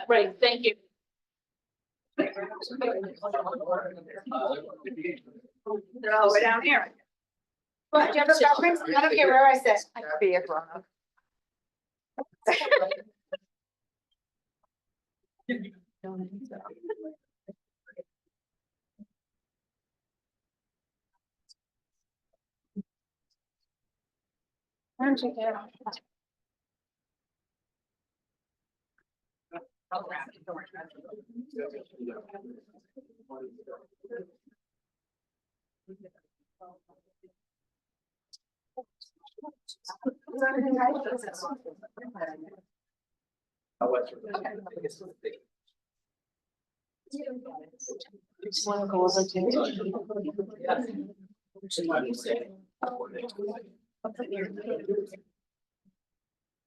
Right, thank you. No, we're down here. What, do you have a preference? I don't care where I sit. I could be a grown up. Why don't you get out? Just want to go over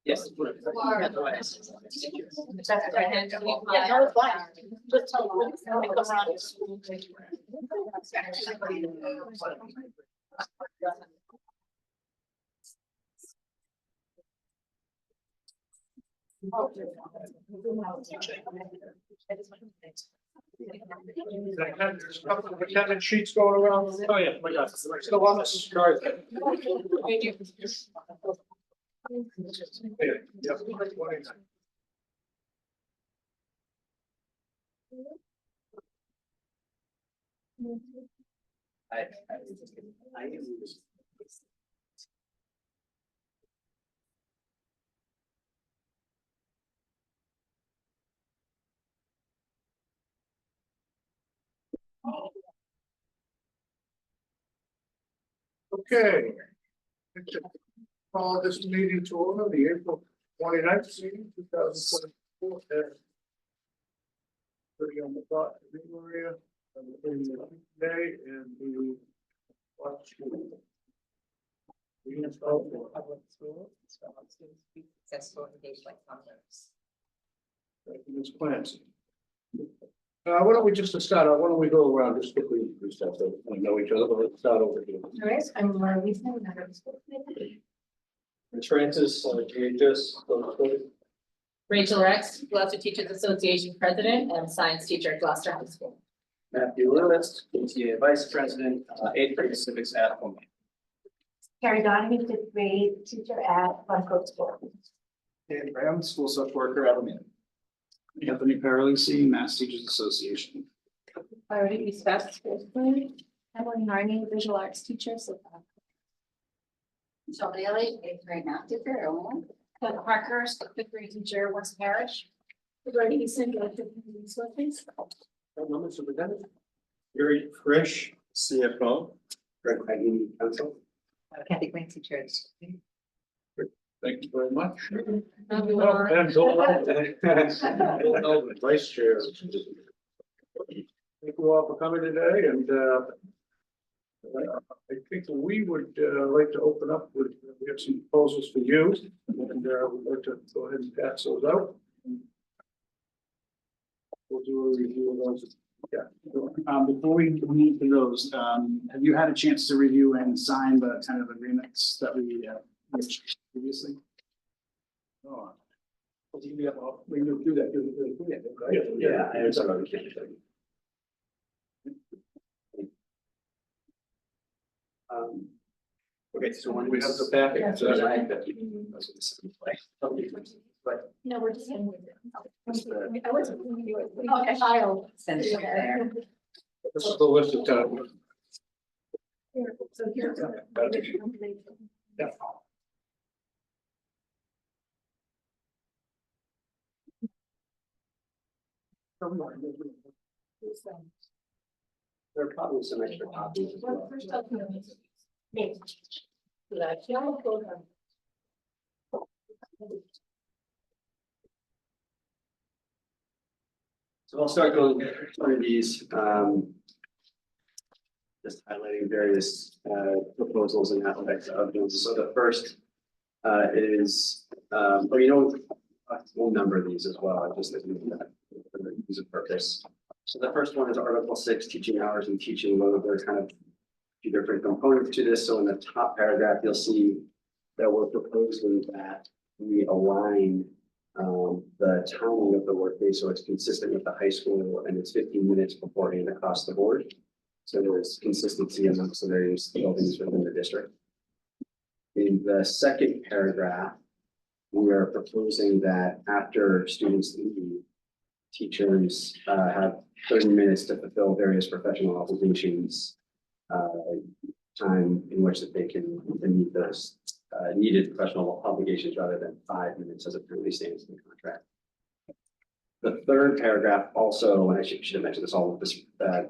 Yes. Yeah, no, it's fine. Just tell them, make them run. Attendance sheets going around. Oh, yeah, my God. Still on this card. Yeah. Okay. Call this meeting to order, the April 29th meeting, 2024. Pretty on the dot, Maria, day and the. Public schools, so students be successful engaged like others. Ms. Clancy. Why don't we just to start out, why don't we go around just quickly, so we know each other, but let's start over here. All right, I'm Laura Wiesman, member of the school committee. Francis, GHS. Rachel Rex, Gloucester Teachers Association President and Science Teacher at Gloucester High School. Matthew Lewis, PTA Vice President, eighth grade civics at home. Carrie Donahue, fifth grade teacher at Glencoe School. Dan Graham, school social worker, Alameda. Anthony Paralisi, Mass Teachers Association. Already discussed, fifth grade. Emily Harney, visual arts teacher, so. So Bailey, eighth grade math teacher, Illinois. Doug Parkhurst, fifth grade teacher, West Parish. Already Easton, fifth grade school, please. Gary Frisch, CFO. Greg Maggie, council. Kathy Green, teacher. Thank you very much. Thank you, Laura. And Bill Melvin, Vice Chair. Thank you all for coming today, and I think we would like to open up with, we have some proposals for you, and we'd like to go ahead and pass those out. We'll do a review of those. Yeah. Before we move to those, have you had a chance to review and sign the tentative agreements that we reached previously? Oh. We can do that. Yeah, I have some other kids. Okay, so when We have the packet. So No, we're just. saying. Just, I wasn't. Okay, I'll Send it there. this is the list of time. So here's. Yeah. There are probably some extra copies as well. So I'll start going through these, just highlighting various proposals and aspects of them. So the first is, we'll number these as well, just as we do that for the use of purpose. So the first one is Article 6, teaching hours and teaching load. There's kind of two different components to this. So in the top paragraph, you'll see that we're proposing that we align The timing of the workday, so it's consistent with the high school and it's 15 minutes beforehand across the board. So there's consistency amongst the various buildings within the district. In the second paragraph, we are proposing that after students leave, teachers have 30 minutes to fulfill various professional obligations, time in which that they can meet those needed professional obligations rather than 5 minutes as it currently stands in the contract. The third paragraph also, and I should have mentioned this, all of this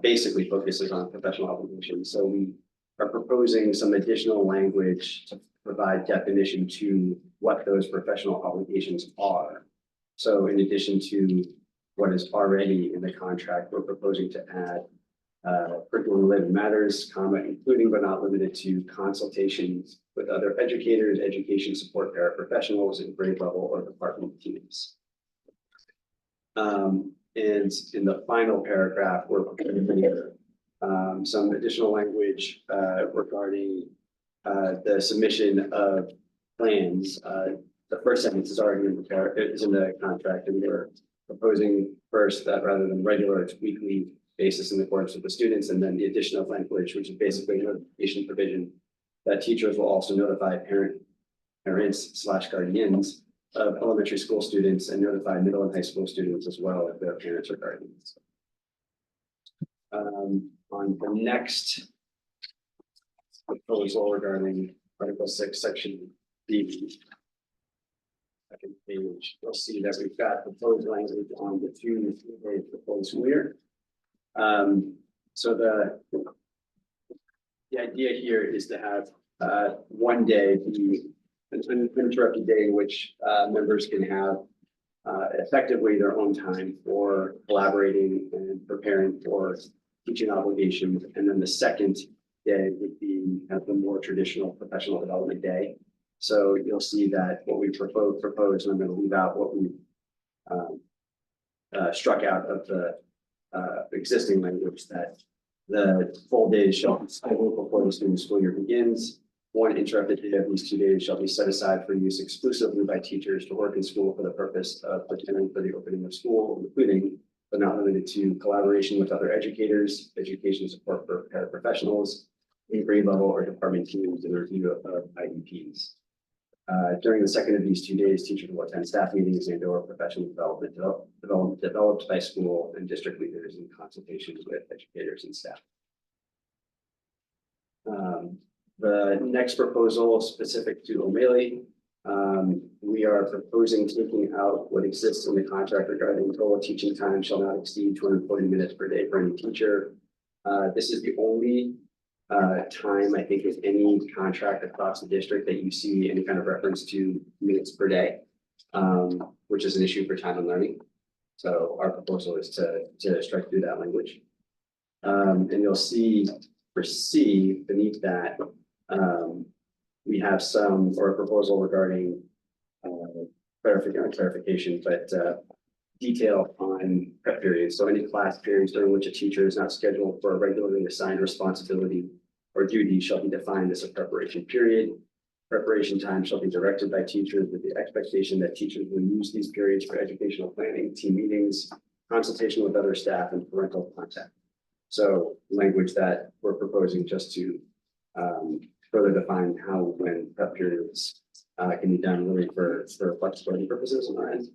basically focuses on professional obligations. So we are proposing some additional language to provide definition to what those professional obligations are. So in addition to what is already in the contract, we're proposing to add curriculum related matters, including but not limited to consultations with other educators, education support paraprofessionals, and grade level or department teams. And in the final paragraph, we're proposing some additional language regarding the submission of plans. The first sentence is already in the contract, and we're proposing first that rather than regular, it's weekly basis in accordance with the students, and then the additional language, which is basically a notification provision that teachers will also notify parents/guardians of elementary school students and notify middle and high school students as well if their parents or guardians. On the next proposal regarding Article 6, Section D, second page, you'll see that we've got proposed language on the 2 and 3 days proposed school year. So the idea here is to have one day be an uninterrupted day in which members can have effectively their own time for collaborating and preparing for teaching obligations. And then the second day would be the more traditional professional development day. So you'll see that what we propose, and I'm going to leave out what we struck out of the existing language, that the full days shall be scheduled before the student school year begins. One interrupted day of these 2 days shall be set aside for use exclusively by teachers to work in school for the purpose of preparing for the opening of school, including but not limited to collaboration with other educators, education support for paraprofessionals, in grade level or department teams, and review of IEPs. During the second of these 2 days, teachers will attend staff meetings and or professional development developed by school and district leaders in consultations with educators and staff. The next proposal specific to O'Malley, we are proposing taking out what exists in the contract regarding total teaching time shall not exceed 240 minutes per day for any teacher. This is the only time, I think, is any contract across the district that you see any kind of reference to minutes per day, which is an issue for time and learning. So our proposal is to strike through that language. And you'll see for C beneath that, we have a proposal regarding clarification, but detail on prep periods. So any class periods during which a teacher is not scheduled for a regularly assigned responsibility or duty shall be defined as a preparation period. Preparation time shall be directed by teachers with the expectation that teachers will use these periods for educational planning, team meetings, consultation with other staff, and parental contact. So language that we're proposing just to further define how, when prep periods can be done really for flexibility purposes on our end.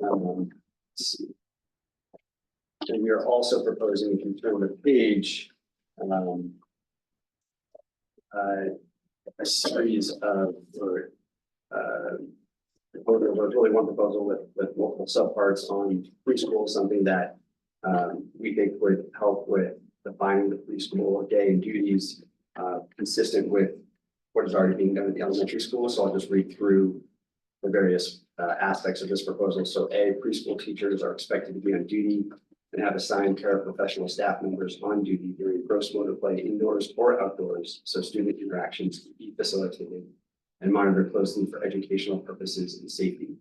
Let's see. And we are also proposing, if you turn the page, a series of really one proposal with multiple subparts on preschool, something that we think would help with defining the preschool day and duties consistent with what is already being done at the elementary school. So I'll just read through the various aspects of this proposal. So A, preschool teachers are expected to be on duty and have assigned paraprofessional staff members on duty during gross motor play indoors or outdoors, so student interactions can be facilitated and monitored closely for educational purposes and safety.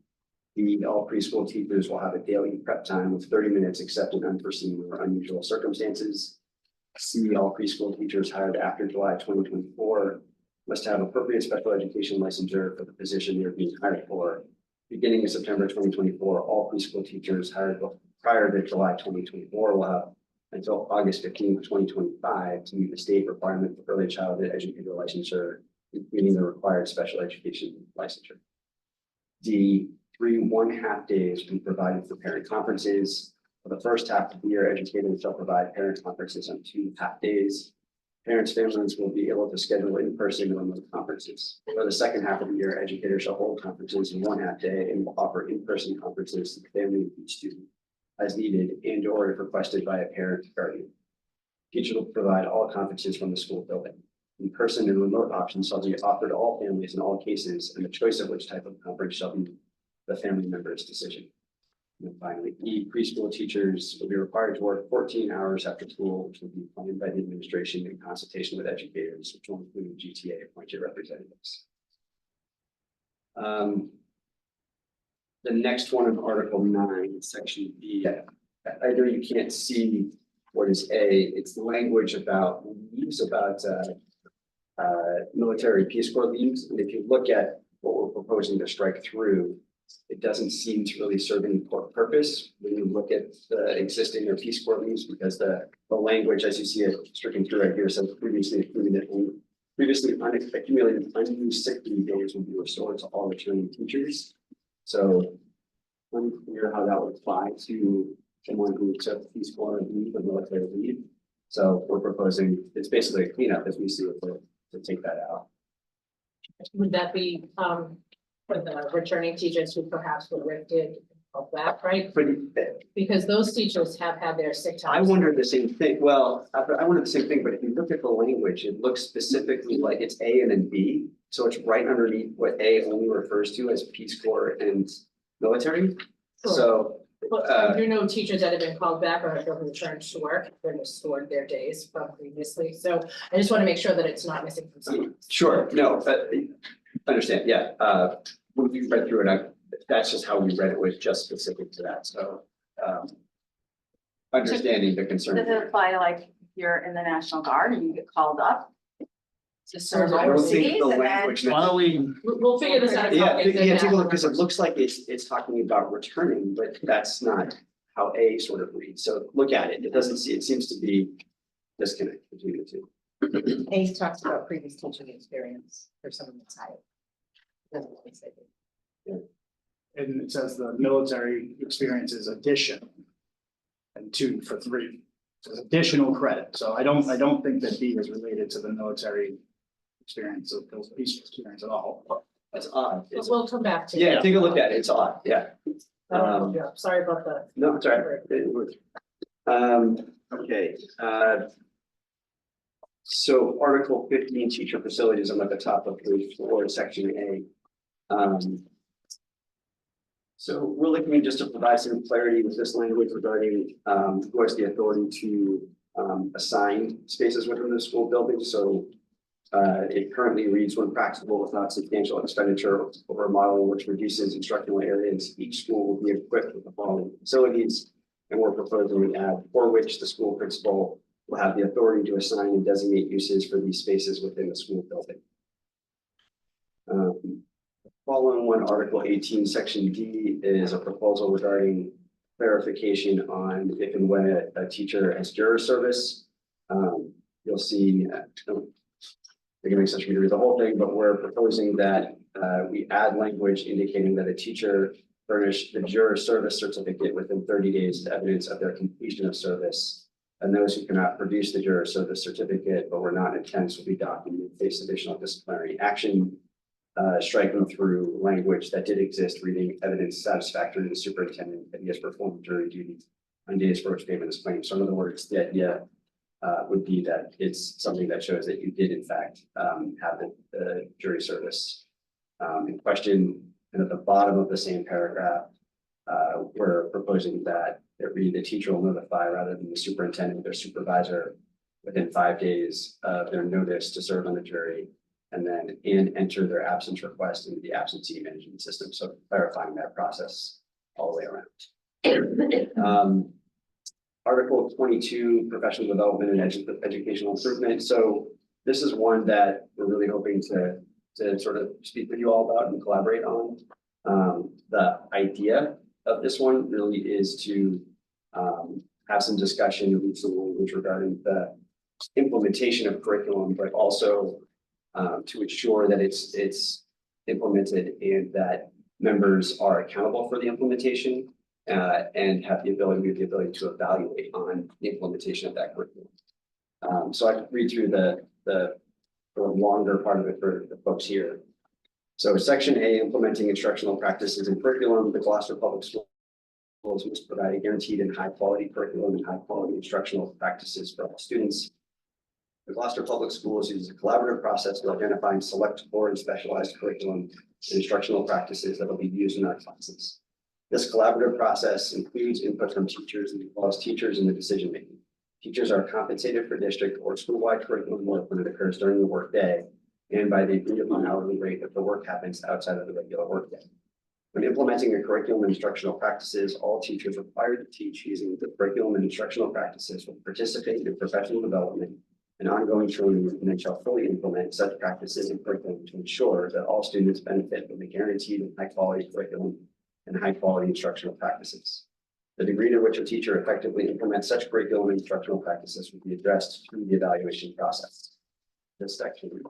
B, all preschool teachers will have a daily prep time of 30 minutes except in unforeseen or unusual circumstances. C, all preschool teachers hired after July 2024 must have appropriate special education licensure for the position they're being hired for. beginning of September 2024, all preschool teachers hired prior to July 2024 will have until August 15th, 2025 to meet the state requirement for early childhood educator licensure, including the required special education licensure. D, 3 1/2 days will be provided for parent conferences. For the first half of the year, educators shall provide parent conferences on 2 half days. Parents' families will be able to schedule in-person and remote conferences. For the second half of the year, educators shall hold conferences in 1/2 day and will offer in-person conferences to the family of each student as needed and or if requested by a parent or guardian. Teachers will provide all conferences from the school building. In-person and remote options shall be offered to all families in all cases, and the choice of which type of conference shall be the family member's decision. And then finally, E, preschool teachers will be required to work 14 hours after school, which will be planned by the administration in consultation with educators, which will include GTA appointed representatives. The next one in Article 9, Section B. I know you can't see what is A. It's the language about leaves, about military Peace Corps leaves. And if you look at what we're proposing to strike through, it doesn't seem to really serve any purpose when you look at the existing or Peace Corps leaves, because the language, as you see it stricken through right here, says previously accumulated unused sick leave days will be restored to all returning teachers. So unclear how that would apply to someone who accepts Peace Corps leave or military leave. So we're proposing, it's basically a cleanup as we see it to take that out. Would that be, for the returning teachers who perhaps were lifted of that, right? Because those teachers have had their sick I times. wondered the same thing. Well, I wondered the same thing, but if you look at the language, it looks specifically like it's A and then B. So it's right underneath what A only refers to as Peace Corps and military. Sure. So, But I do know teachers that have been called back or have been returned to work, they're restored their days from previously. So I just want to make sure that it's not missing from something. sure, no, but I understand, yeah. When we read through it, that's just how we read it, was just specific to that, so. Understanding the concern. Does it apply to like, if you're in the National Guard and you get called up to serve I don't think overseas the and then? language. Why don't we, We'll figure this out. Yeah, take a look, because it looks like it's talking about returning, but that's not how A sort of reads. So look at it, it seems to be disconnected between the two. A talks about previous teaching experience for someone that's hired. Doesn't really say that. and it says the military experience is addition. And 2 for 3, so it's additional credit, so I don't think that B is related to the military experience of those peace experience at all. That's odd. But we'll come back to. Yeah, take a look at it, it's odd, yeah. Yeah, sorry about that. No, it's all right. Okay, so Article 15, teacher facilities, I'm at the top of page 4, Section A. So we're looking just to provide some clarity with this language regarding who has the authority to assign spaces within the school building. So it currently reads, when practicable without substantial expenditure or remodeling which reduces instructional areas, each school will be equipped with the following facilities. And we're proposing to add, for which the school principal will have the authority to assign and designate uses for these spaces within the school building. Following one, Article 18, Section D is a proposal regarding clarification on if and when a teacher has juror service. You'll see, they're giving such me to read the whole thing, but we're proposing that we add language indicating that a teacher furnish the juror service certificate within 30 days as evidence of their completion of service. And those who cannot produce the juror service certificate but were not in attendance will be documented, face additional disciplinary action. Striking through language that did exist, reading evidence satisfactory to the superintendent that he has performed jury duty on days for which payment is claimed. So in other words, the idea would be that it's something that shows that you did in fact have the jury service in question. And at the bottom of the same paragraph, we're proposing that it read, the teacher will notify rather than the superintendent, their supervisor within 5 days of their notice to serve on the jury, and then enter their absence request into the absentee management system. So clarifying that process all the way around. Article 22, professional development and educational improvement. So this is one that we're really hoping to sort of speak with you all about and collaborate on. The idea of this one really is to have some discussion of some language regarding the implementation of curriculum, but also to ensure that it's implemented and that members are accountable for the implementation and have the ability to evaluate on the implementation of that curriculum. So I can read through the longer part of it for the folks here. So section A, implementing instructional practices and curriculum, the Gloucester Public Schools must provide a guaranteed and high quality curriculum and high quality instructional practices for all students. The Gloucester Public Schools uses a collaborative process to identify and select core and specialized curriculum and instructional practices that will be used in our classes. This collaborative process includes input from teachers and involves teachers in the decision making. Teachers are compensated for district or school-wide curriculum work when it occurs during the workday and by the agreed upon hourly rate if the work happens outside of the regular workday. When implementing a curriculum and instructional practices, all teachers required to teach using the curriculum and instructional practices will participate in professional development and ongoing training, and then shall fully implement such practices and curriculum to ensure that all students benefit from the guaranteed and high-quality curriculum and high-quality instructional practices. The degree to which a teacher effectively implements such curriculum and instructional practices will be addressed through the evaluation process. This section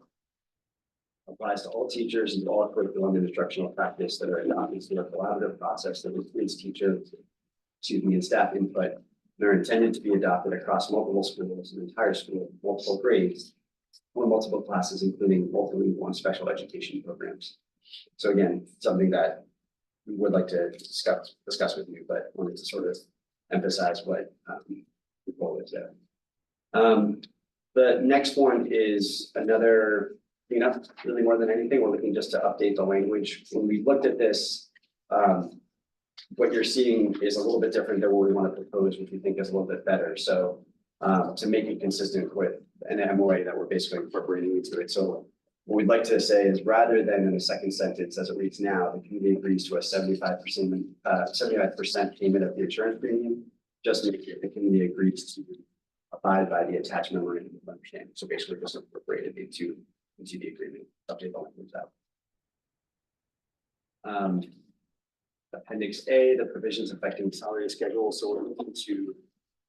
applies to all teachers and all curriculum and instructional practice that are adopted through a collaborative process that includes and staff input. They're intended to be adopted across multiple schools, an entire school, multiple grades, or multiple classes, including multilingual and special education programs. So again, something that we would like to discuss with you, but wanted to sort of emphasize what the goal is there. The next one is another cleanup, really more than anything. We're looking just to update the language. When we looked at this, what you're seeing is a little bit different than what we want to propose, which we think is a little bit better. So to make it consistent with an MOA that we're basically incorporating into it. So what we'd like to say is rather than in the second sentence as it reads now, the community agrees to a 75% payment of the insurance premium, just make it the community agrees to abide by the attached memorandum of understanding. So basically just incorporated into the agreement, update the language out. Appendix A, the provisions affecting salary schedule. So we're looking to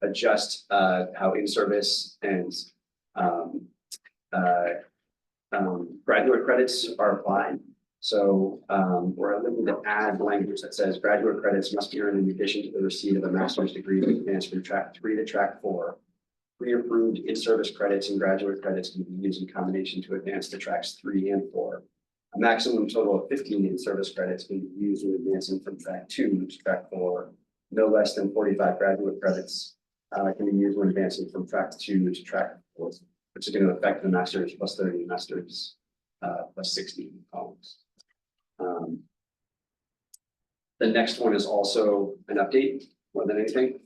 adjust how in-service and graduate credits are applied. So we're looking to add language that says graduate credits must be earned in addition to the receipt of a master's degree in advance from track 3 to track 4. Pre-approved in-service credits and graduate credits can be used in combination to advance to tracks 3 and 4. A maximum total of 15 in-service credits can be used when advancing from track 2 to track 4. No less than 45 graduate credits can be used when advancing from track 2 to track 4, which is going to affect the masters plus 30 masters plus 60 columns. The next one is also an update more than anything.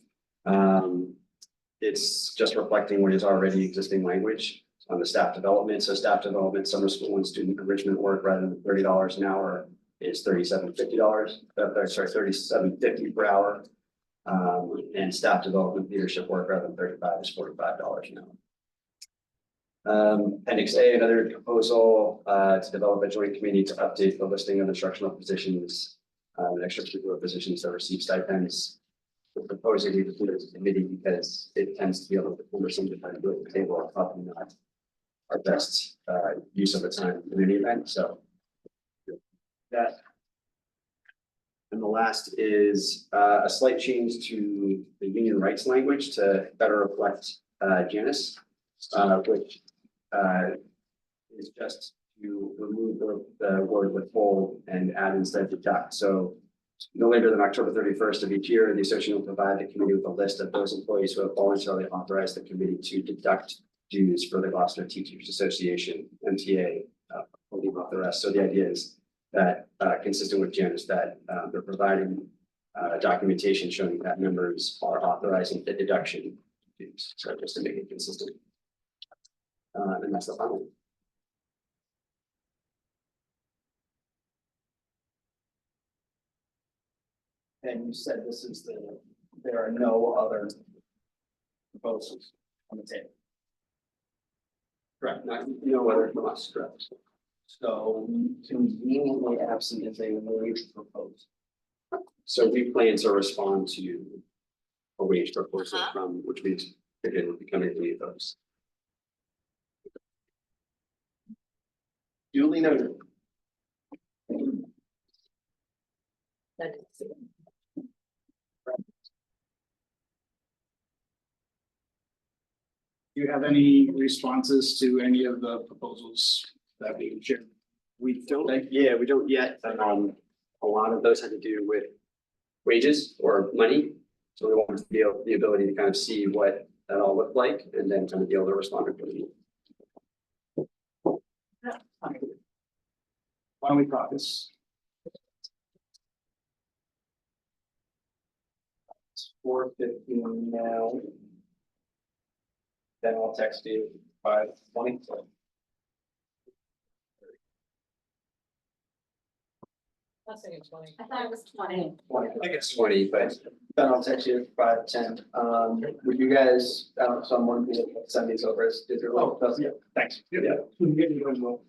It's just reflecting what is already existing language on the staff development. So staff development, summer school and student enrichment work rather than $30 an hour is $37.50. $37.50 per hour. And staff development leadership work rather than 35 is $45 an hour. Appendix A, another proposal to develop a joint committee to update the listing of instructional positions, extracurricular positions that receive stipends. We're proposing we do as a committee because it tends to be a little bit cumbersome to kind of do at the table, probably not our best use of the time in any event. So that. And the last is a slight change to the union rights language to better reflect Janus, which is just to remove the word withhold and add instead deduct. So no later than October 31st of each year, the association will provide the committee with a list of those employees who have voluntarily authorized the committee to deduct dues for the Gloucester Teachers Association, MTA, will leave off the rest. So the idea is that consistent with Janus, that they're providing documentation showing that members are authorizing the deduction dues. So just to make it consistent. And that's the final one. And you said this is there are no other proposals on the table. Correct. No other from us, correct. So conveniently absent is a wage proposed. So we plan to respond to a wage proposal Uh-huh. from, which means again, we'll be coming to you those. Duly noted. That is. Do you have any responses to any of the proposals that we shared? We don't, yeah, we don't yet, a lot of those had to do with wages or money. So we want to be able, the ability to kind of see what that all looked like and then kind of be able to respond accordingly. Why don't we caucus? It's 4:15 now. Then I'll text you 5:20. I'll say 20. I thought it was 20. I think it's 20, but Then I'll text you 5:10. Would you guys, someone be able to send these over as digital? Oh, yeah, thanks. Yeah. We can get you as well.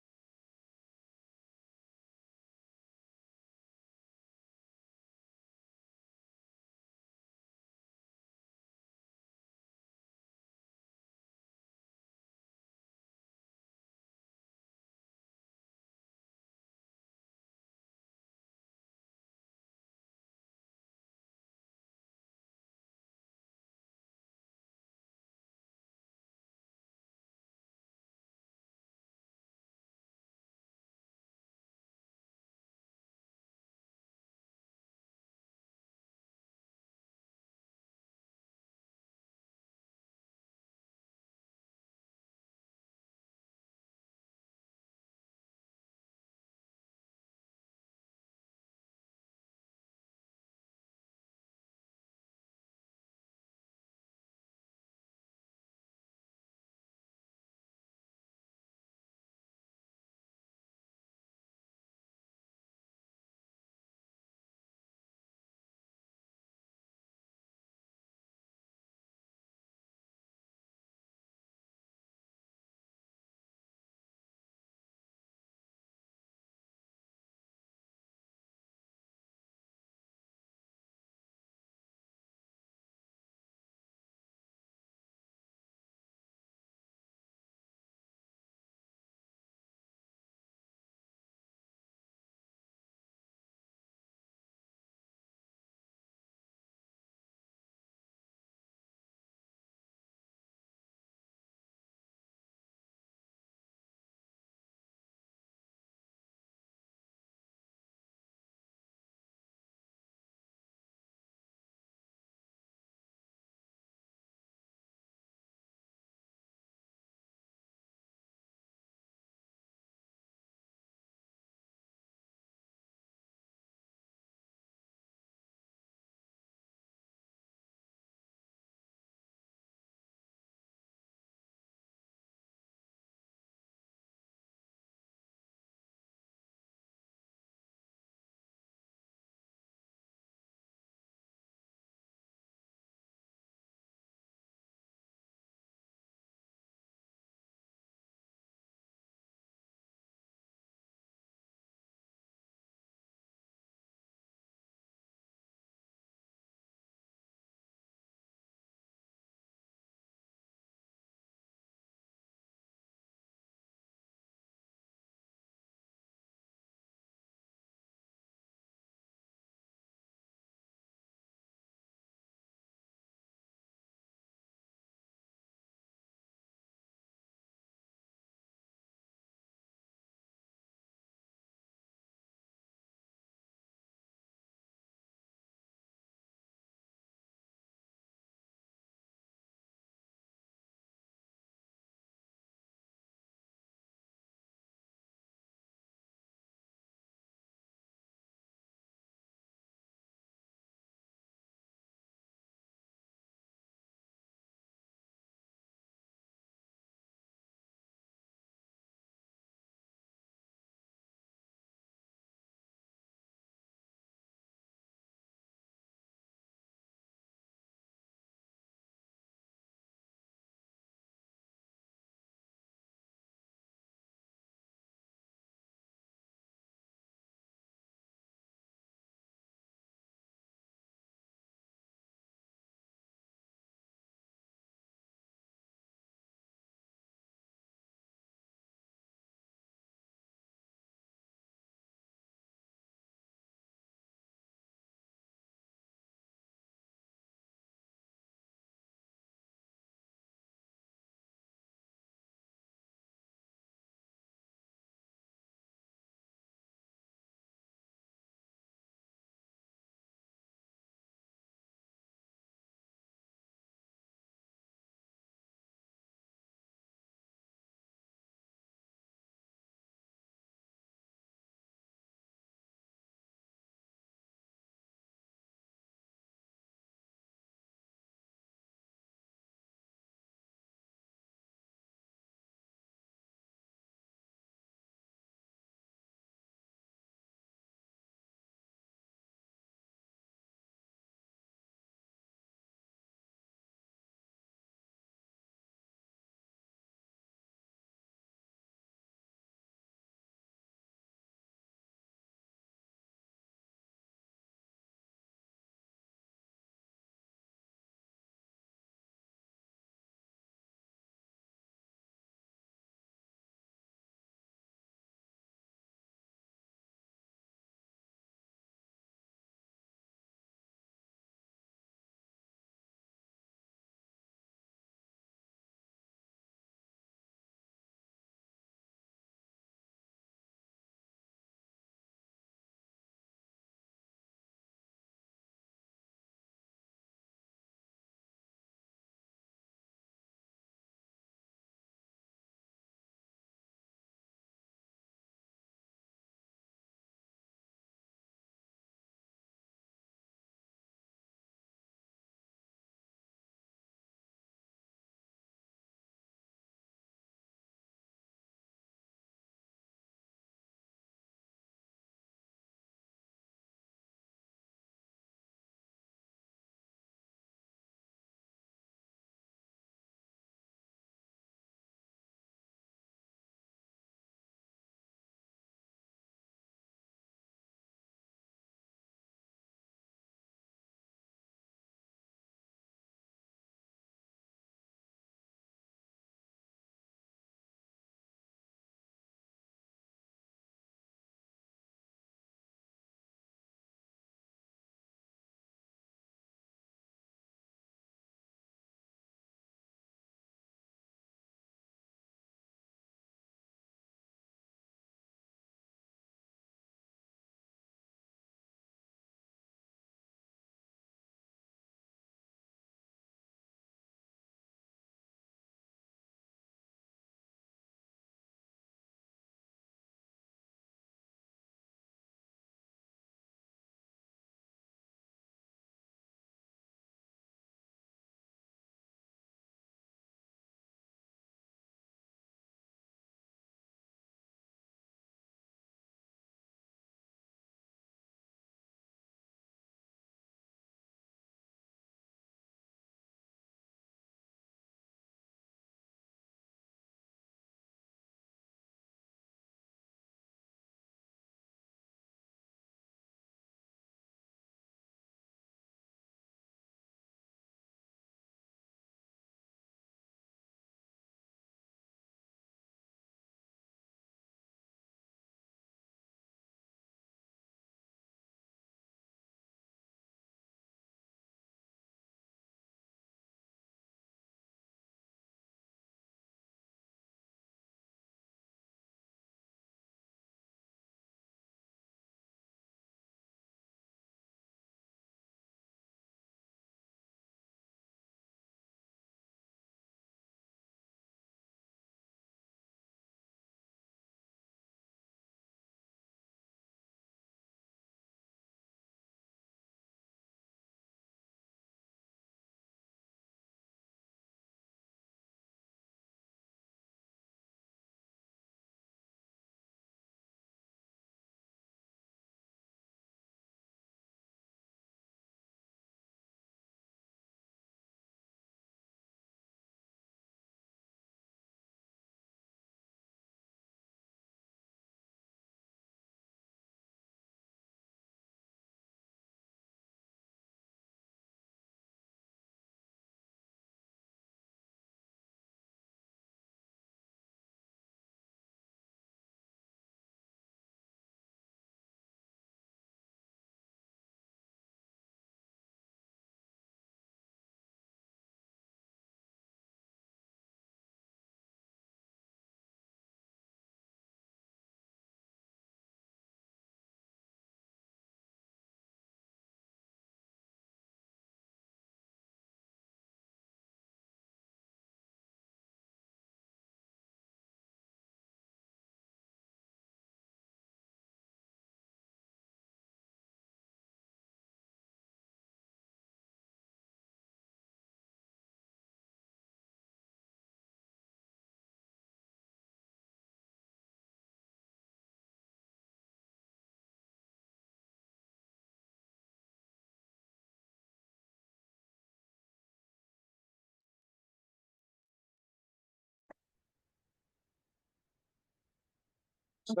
Okay,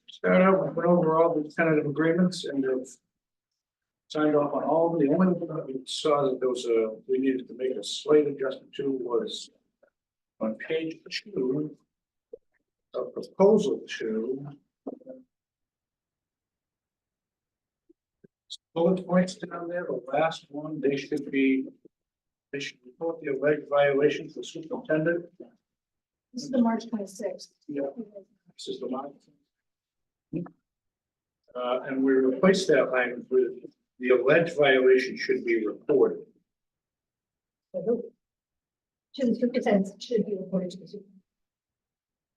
start out with overall the tentative agreements and have signed off on all of them. The only one that we saw that there was we needed to make a slight adjustment to was on page 2, a proposal to bullet points down there, the last one, they should report the alleged violation to the superintendent. This is the March 26th. Yeah. This is the line. And we replaced that language with the alleged violation should be reported. To the superintendent, should be reported to the superintendent.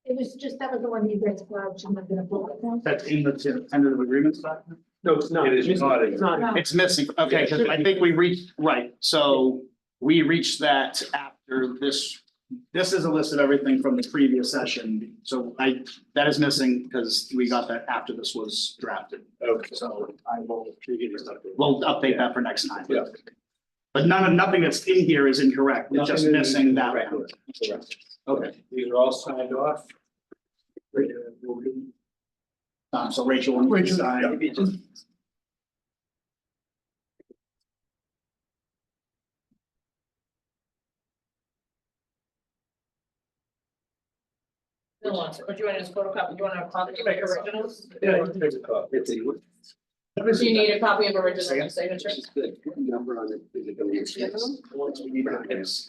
It was just, that was the one you guys allowed, shouldn't have been a bullet point. That's in the tentative agreement document? No, it's not. It is not. It's not. No. It's missing, okay, because I think we reached, right, so we reached that after this. This is a list of everything from the previous session, so that is missing because we got that after this was drafted. Okay. So I will, Well, we'll update that for next time. Yeah. But nothing that's in here is incorrect, it's just missing that. language. Okay, these are all signed off. so Rachel, when you Rachel, sign. yeah. Maybe just Bill wants it, or do you want to just photocopy, do you want to copy like originals? Yeah, you can take a copy. it's a. Do you need a copy of original signature? Just the number on it. Is it gonna be- Once we need it, it's,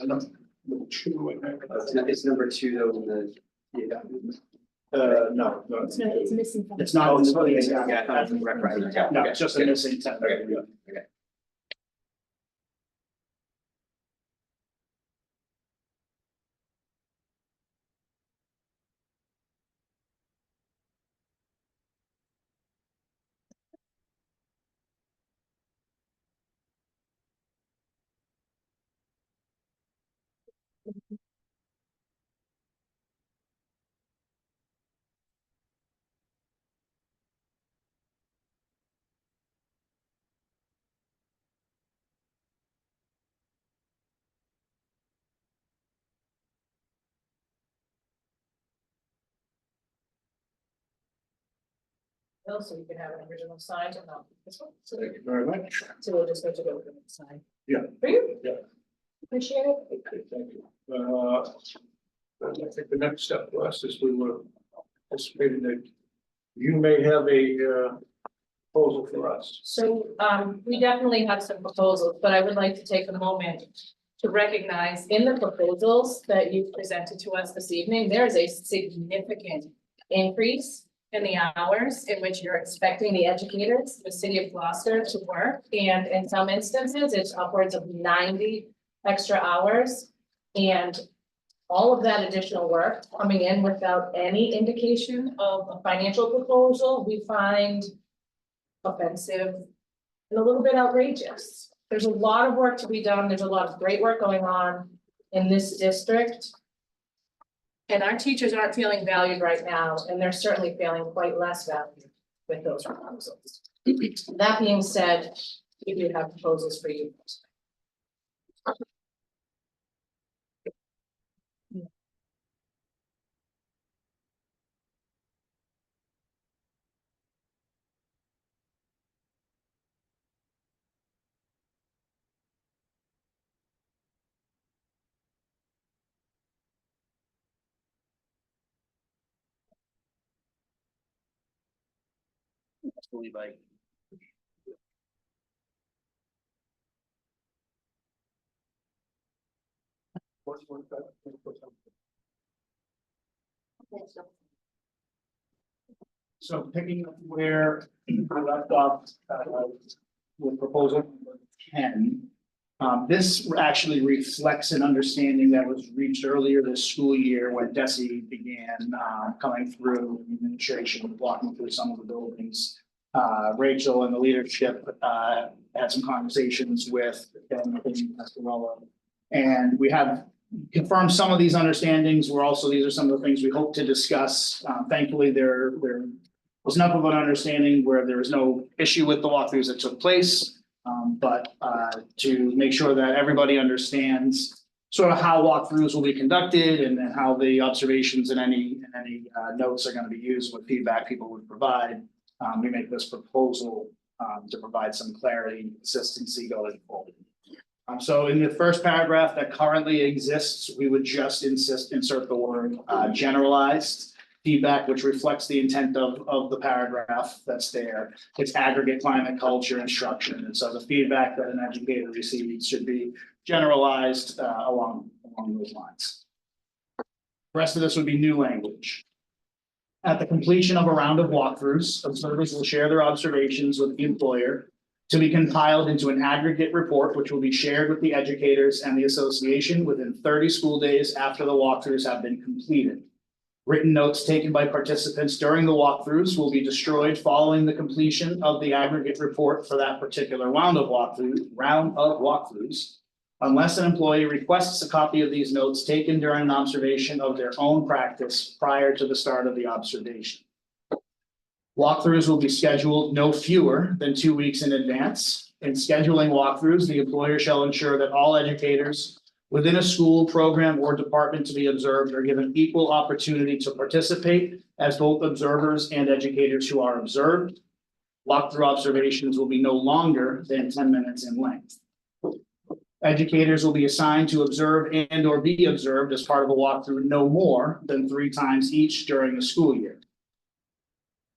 number 2, I think. It's number 2 though in the. Yeah. No, no. It's not, it's missing. from- It's not. Oh, it's funny, yeah, right. No, it's just a missing tentative. Okay. Bill, so you can have an original signed and not this one. So Thank you very much. we'll just go to go and sign. Yeah. For you? Yeah. Appreciate it. Okay, thank you. I think the next step for us is we were anticipating that you may have a proposal for us. So we definitely have some proposals, but I would like to take a moment to recognize in the proposals that you presented to us this evening, there is a significant increase in the hours in which you're expecting the educators, the city of Gloucester to work. And in some instances, it's upwards of 90 extra hours. And all of that additional work coming in without any indication of a financial proposal, we find offensive and a little bit outrageous. There's a lot of work to be done. There's a lot of great work going on in this district. And our teachers aren't feeling valued right now, and they're certainly feeling quite less valued with those proposals. That being said, we do have proposals for you. Believe I. So picking up where I left off, with proposal number 10. This actually reflects an understanding that was reached earlier this school year when DESI began, coming through administration, walking through some of the buildings. Rachel and the leadership, had some conversations with Ben and Pasquarello. And we have confirmed some of these understandings. These are some of the things we hope to discuss. Thankfully, there was enough of an understanding where there was no issue with the walkthroughs that took place. But to make sure that everybody understands sort of how walkthroughs will be conducted and then how the observations and any notes are gonna be used, what feedback people would provide. We make this proposal to provide some clarity and consistency going forward. So in the first paragraph that currently exists, we would just insert the word generalized feedback, which reflects the intent of the paragraph that's there. It's aggregate climate, culture, instruction, and so the feedback that an educator receives should be generalized along those lines. The rest of this would be new language. At the completion of a round of walkthroughs, observers will share their observations with the employer to be compiled into an aggregate report, which will be shared with the educators and the association within 30 school days after the walkthroughs have been completed. Written notes taken by participants during the walkthroughs will be destroyed following the completion of the aggregate report for that particular round of walkthroughs. Unless an employee requests a copy of these notes taken during an observation of their own practice prior to the start of the observation. Walkthroughs will be scheduled no fewer than 2 weeks in advance. In scheduling walkthroughs, the employer shall ensure that all educators within a school, program, or department to be observed are given equal opportunity to participate as both observers and educators who are observed. Walkthrough observations will be no longer than 10 minutes in length. Educators will be assigned to observe and or be observed as part of a walkthrough no more than 3 times each during the school year.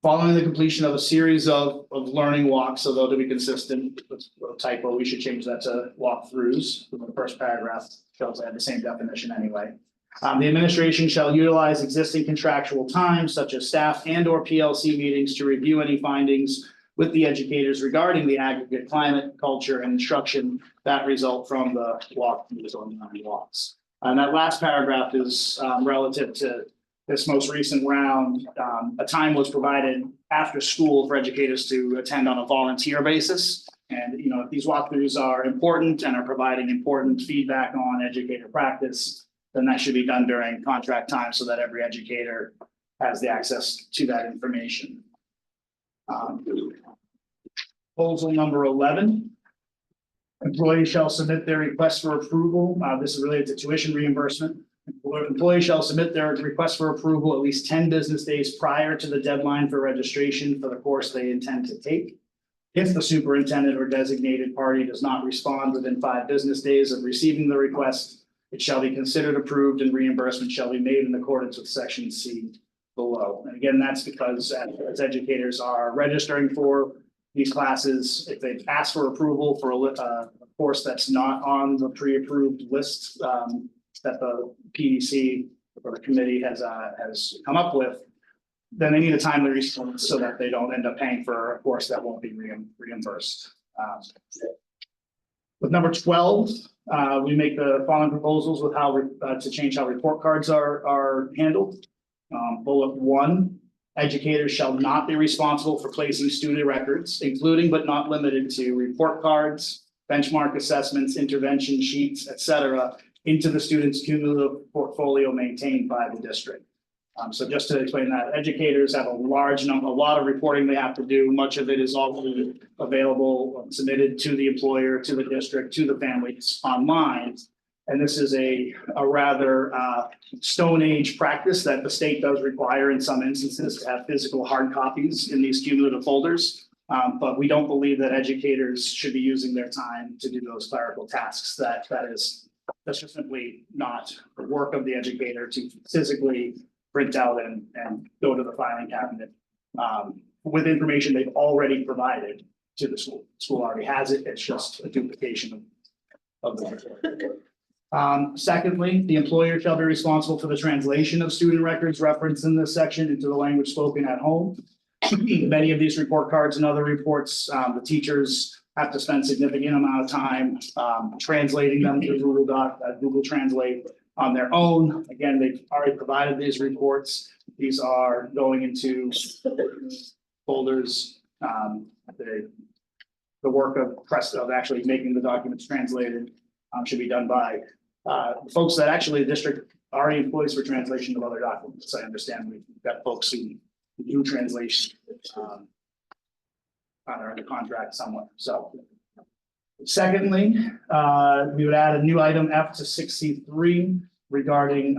Following the completion of a series of learning walks, although to be consistent with a typo, we should change that to walkthroughs. The first paragraph shows I have the same definition anyway. The administration shall utilize existing contractual times such as staff and or PLC meetings to review any findings with the educators regarding the aggregate climate, culture, and instruction that result from the walkthroughs or learning walks. And that last paragraph is relative to this most recent round. A time was provided after school for educators to attend on a volunteer basis. And, you know, if these walkthroughs are important and are providing important feedback on educator practice, then that should be done during contract time so that every educator has the access to that information. Proposal number 11. Employees shall submit their request for approval. This is related to tuition reimbursement. Employees shall submit their request for approval at least 10 business days prior to the deadline for registration for the course they intend to take. If the superintendent or designated party does not respond within 5 business days of receiving the request, it shall be considered approved and reimbursement shall be made in accordance with section C below. And again, that's because as educators are registering for these classes, if they've asked for approval for a course that's not on the pre-approved list that the PDC or the committee has come up with, then they need a timely response so that they don't end up paying for a course that won't be reimbursed. With number 12, we make the following proposals with how to change how report cards are handled. Bullet 1, educators shall not be responsible for placing student records, including but not limited to report cards, benchmark assessments, intervention sheets, etc., into the student's cumulative portfolio maintained by the district. So just to explain that, educators have a lot of reporting they have to do. Much of it is already available, submitted to the employer, to the district, to the families online. And this is a rather Stone Age practice that the state does require in some instances to have physical hard copies in these cumulative folders. But we don't believe that educators should be using their time to do those clerical tasks. That's just simply not the work of the educator to physically print out and go to the filing cabinet with information they've already provided to the school. The school already has it. It's just a duplication of the report. Secondly, the employer shall be responsible for the translation of student records referenced in this section into the language spoken at home. Many of these report cards and other reports, the teachers have to spend significant amount of time translating them to Google Translate on their own. Again, they've already provided these reports. These are going into folders. The work of actually making the documents translated should be done by folks that actually the district already employs for translation of other documents. I understand we've got folks who do translation are under contract somewhat. So Secondly, we would add a new item F to 63 regarding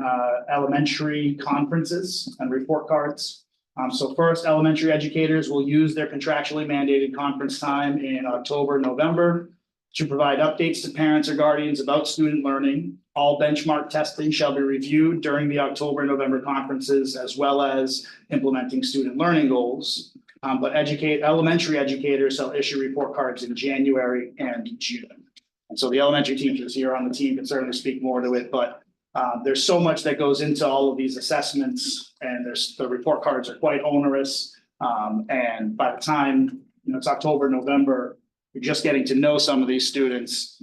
elementary conferences and report cards. So first, elementary educators will use their contractually mandated conference time in October, November to provide updates to parents or guardians about student learning. All benchmark testing shall be reviewed during the October, November conferences, as well as implementing student learning goals. But elementary educators shall issue report cards in January and June. And so the elementary teachers here on the team can certainly speak more to it, but there's so much that goes into all of these assessments, and the report cards are quite onerous. And by the time, it's October, November, you're just getting to know some of these students.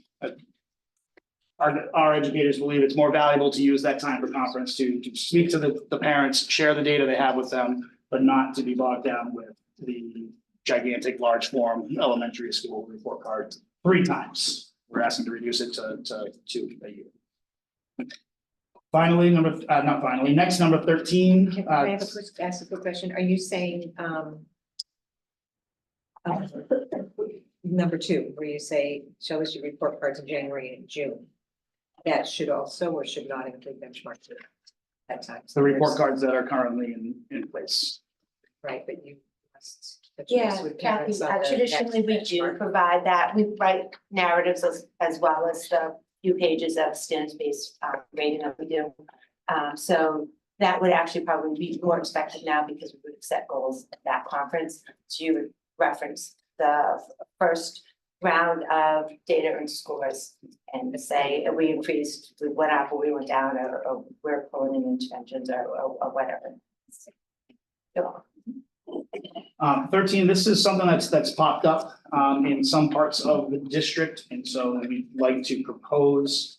Our educators believe it's more valuable to use that time for conference to speak to the parents, share the data they have with them, but not to be bogged down with the gigantic large form elementary school report card 3 times. We're asking to reduce it to 2 a year. Finally, next number 13. Can I have ask a quick question? Are you saying, number 2, where you say, shall issue report cards in January and June? That should also or should not include benchmark 2 at times? The report cards that are currently in place. Right, but you must. touch base Yeah, with Kathy, parents on the traditionally we next do benchmark. provide that. We write narratives as well as the few pages of standards-based rating that we do. So that would actually probably be more expected now because we would have set goals at that conference. So you would reference the first round of data and scores and say, we increased, we went up or we went down, or we're pulling in interventions or whatever. So, 13, this is something that's popped up in some parts of the district, and so we'd like to propose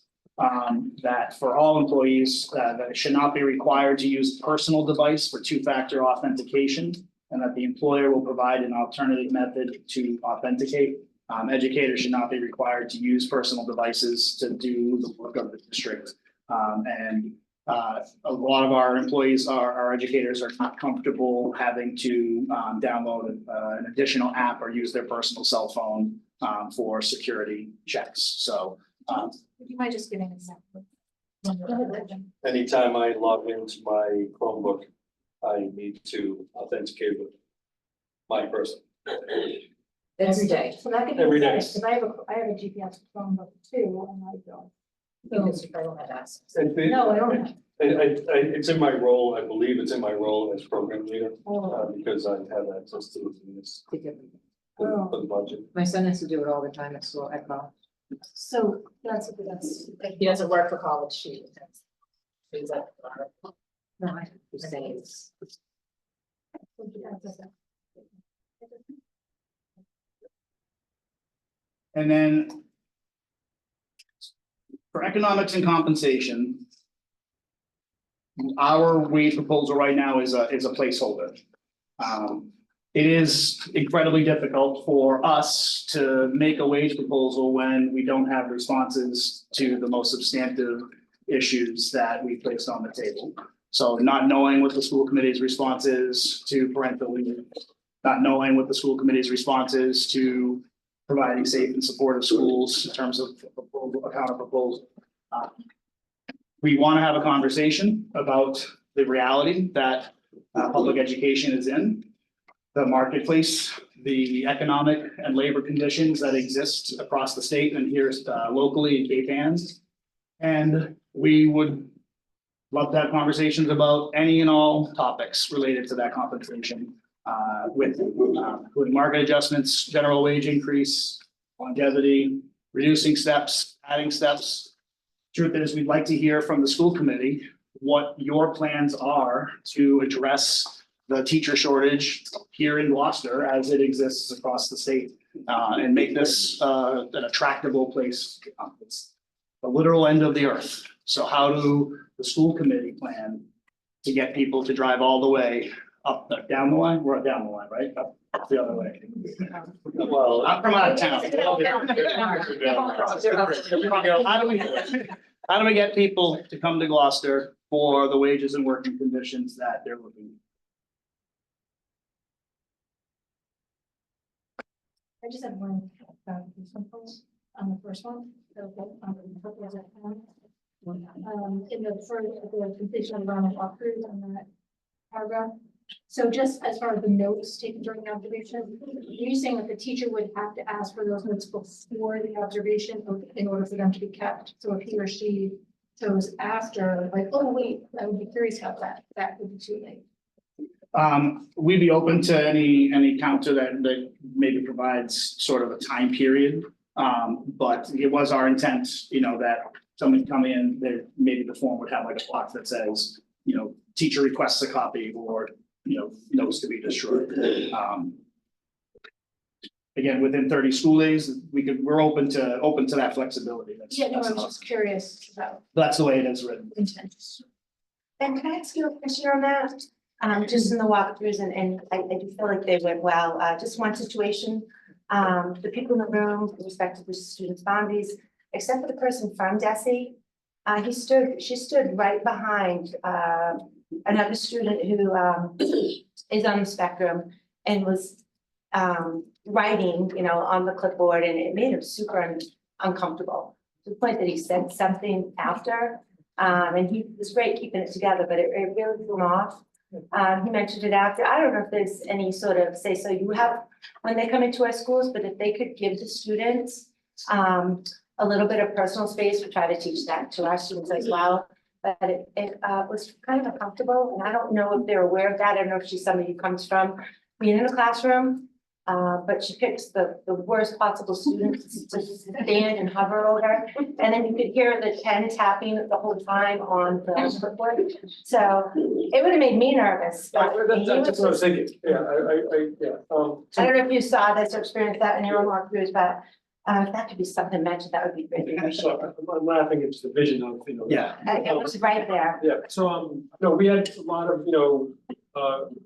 that for all employees, that it should not be required to use personal device for 2-factor authentication, and that the employer will provide an alternative method to authenticate. Educators should not be required to use personal devices to do the work of the district. A lot of our employees, our educators, are not comfortable having to download an additional app or use their personal cell phone for security checks. So Would you mind just giving an example? Anytime I log into my Chromebook, I need to authenticate with my person. Every day. So that could be. Every day. Because I have a GPS Chromebook too, and I don't. Because I don't have access. No, I don't have. It's in my role, I believe it's in my role as program leader, Oh. because I have access to it in this, Oh. for the budget. My son has to do it all the time at school, at college. So that's. He doesn't work for college, she. He's like, No, I'm saying it's. and then for economics and compensation, our wage proposal right now is a placeholder. It is incredibly difficult for us to make a wage proposal when we don't have responses to the most substantive issues that we placed on the table. So not knowing what the school committee's response is to parental leave, not knowing what the school committee's response is to providing safe and supportive schools in terms of a counter proposal. We want to have a conversation about the reality that public education is in, the marketplace, the economic and labor conditions that exist across the state and here locally in Cape Ann. And we would love to have conversations about any and all topics related to that compensation, with including market adjustments, general wage increase, longevity, reducing steps, adding steps. Truth is, we'd like to hear from the school committee what your plans are to address the teacher shortage here in Gloucester as it exists across the state, and make this an attractable place. It's the literal end of the earth. So how do the school committee plan to get people to drive all the way up, down the line? We're down the line, right? Up the other way. Well, I'm from out of town. How do we get people to come to Gloucester for the wages and working conditions that they're looking? I just have one. on the first one. Okay, in the first, the completion of environmental walkthroughs on that paragraph. So just as far as the notes taken during the observation, you're saying that the teacher would have to ask for those notes before the observation in order for them to be kept? So if he or she chose after, like, oh, wait, I would be curious about that, that would be too late. We'd be open to any counter that maybe provides sort of a time period. But it was our intent, that someone come in, there, maybe the form would have like a box that says, teacher requests a copy or, notes to be destroyed. Again, within 30 school days, we're open to that flexibility. Yeah, no, I was just curious about That's the way it is written. intent. Ben, can I ask you a question on that? Just in the walkthroughs, and I do feel like they went well. Just one situation. The people in the room, with respect to the students' boundaries, except for the person from DESI, she stood right behind, another student who, is on the spectrum and was, writing, on the clipboard, and it made him super uncomfortable. To the point that he said something after, and he was great keeping it together, but it really threw him off. He mentioned it after. I don't know if there's any sort of say, so you have, when they come into our schools, but if they could give the students a little bit of personal space, we try to teach that to our students as well. But it was kind of uncomfortable, and I don't know if they're aware of that. I don't know if she's somebody who comes from being in a classroom. But she picks the worst possible students to stand and hover over. And then you could hear the pen tapping the whole time on the clipboard. So it would have made me nervous. But he That's what I was was- thinking, yeah, yeah. I don't know if you saw this or experienced that in your own walkthroughs, but if that could be something mentioned, that would be great. So I'm laughing, it's the vision of, Yeah. It was right there. Yeah, so, we had a lot of,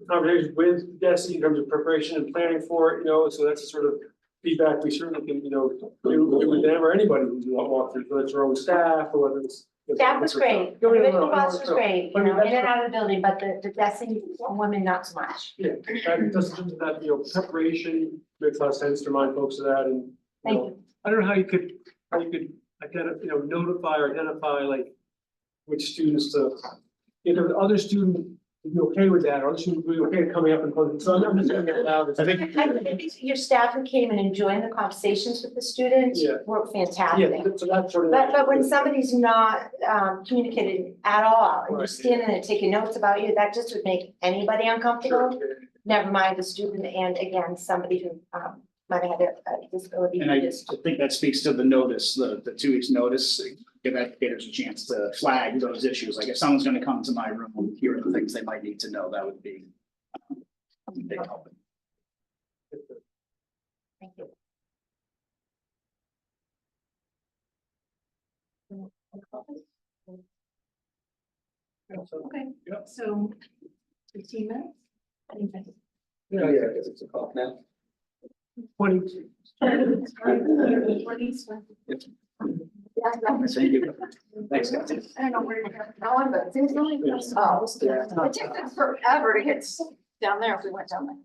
conversations with DESI in terms of preparation and planning for it, so that's the sort of feedback we certainly can, do with them or anybody who's walk through, whether it's our own staff or whether it's. That was great. The No, no, no, original no, boss was no. great, I mean, in that's and out of the building, but the DESI woman, not so much. Yeah, that doesn't, that, preparation makes a lot of sense to remind folks of that, and, Thank you. I don't know how you could identify, notify or identify like which students to, if the other student would be okay with that, or other student would be okay coming up and closing, so I'm just saying that loud. I think, I think your staff who came and enjoying the conversations with the students Yeah. were Yeah, fantastic. so that's sort of. But when somebody's not communicating at all, and Right. just standing there taking notes about you, that just would make anybody uncomfortable. Sure. Never mind the student, and again, somebody who might have had a disability. and I think that speaks to the notice, the 2 weeks notice, give educators a chance to flag those issues. Like if someone's gonna come to my room, here are the things they might need to know, that would be a big help. Thank you. Okay, Yeah. so 15 minutes? Yeah, I guess it's a call now. 20. Thank you. Thanks, guys. I don't know where you're going, but it's really, it takes us forever to get down there if we went down there.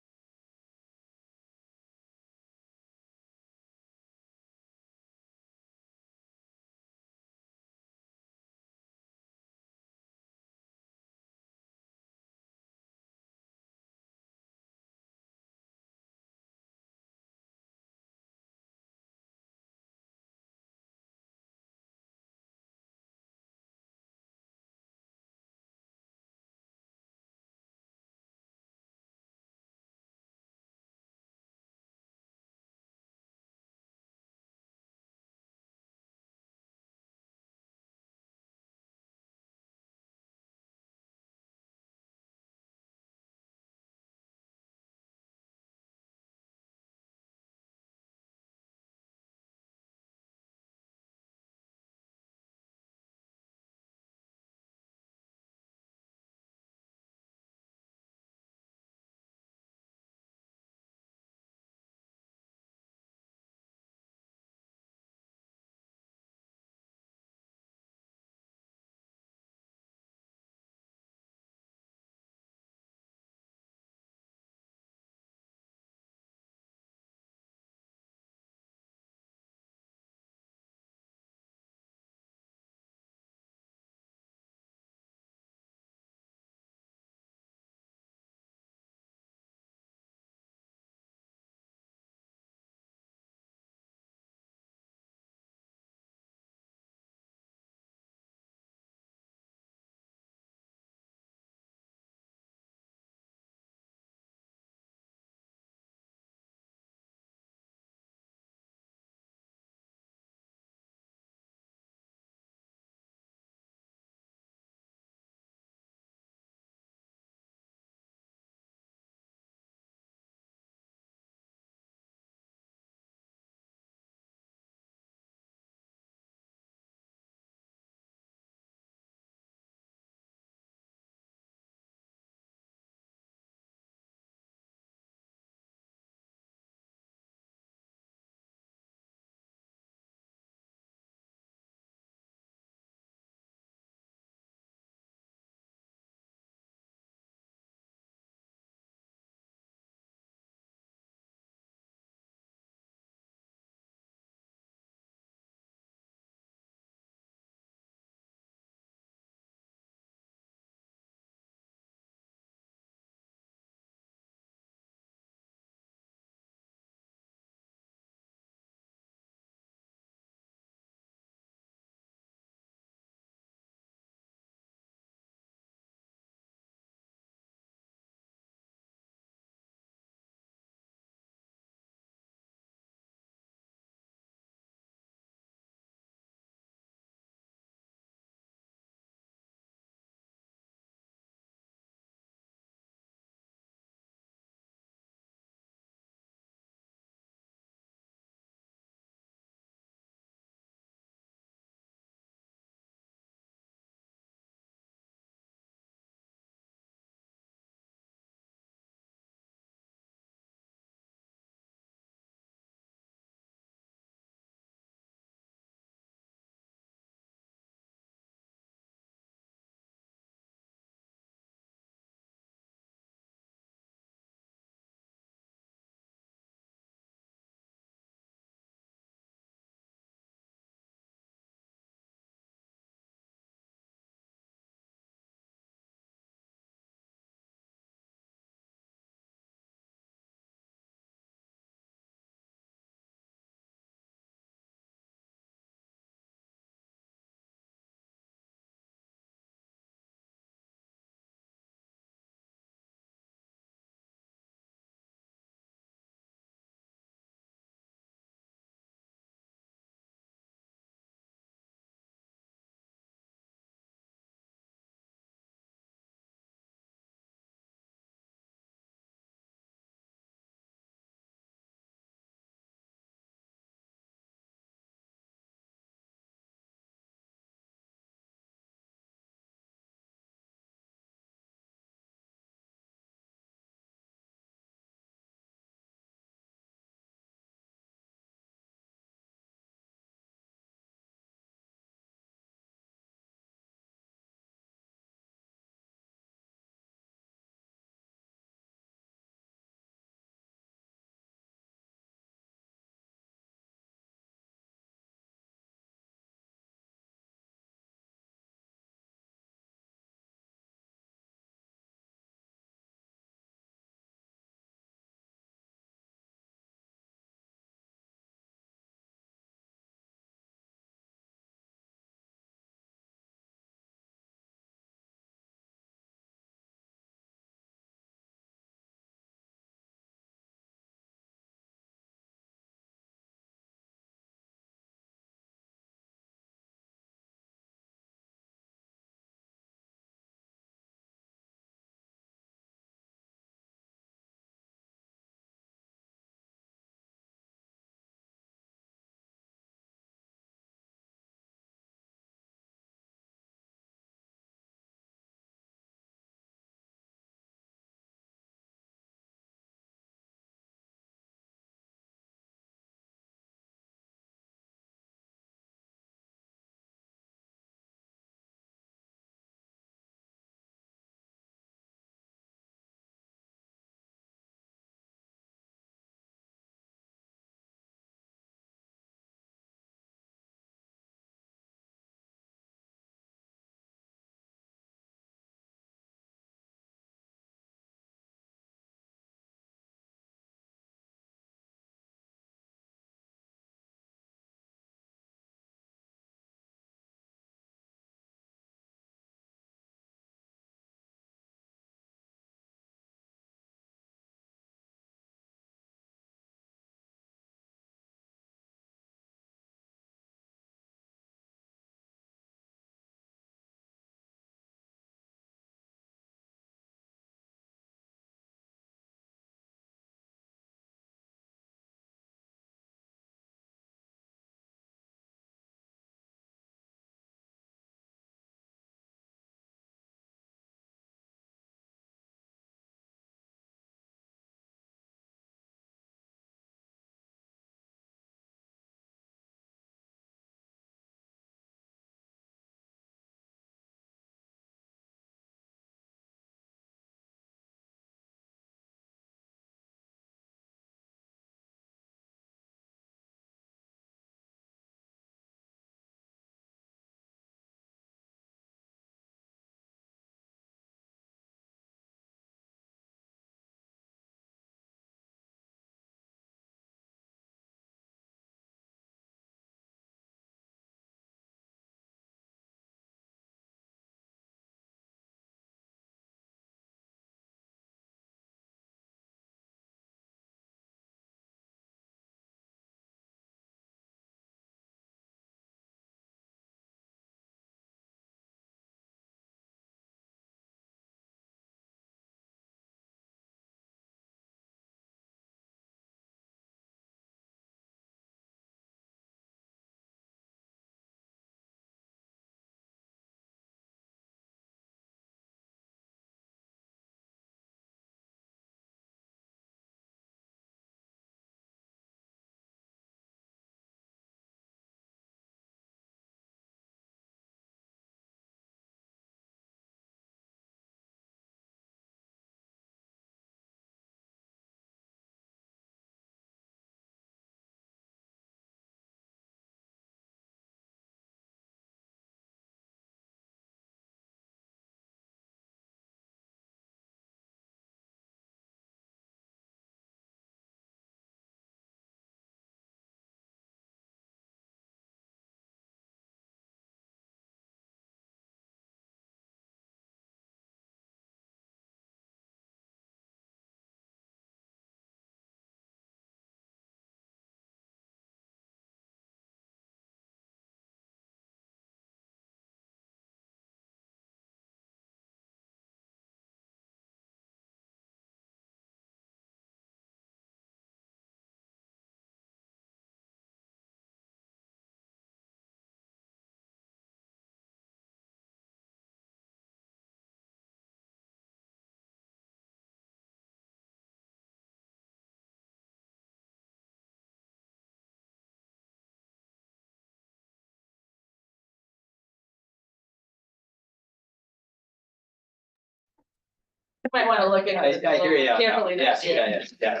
Might wanna look at it I hear you. carefully next year. Yeah.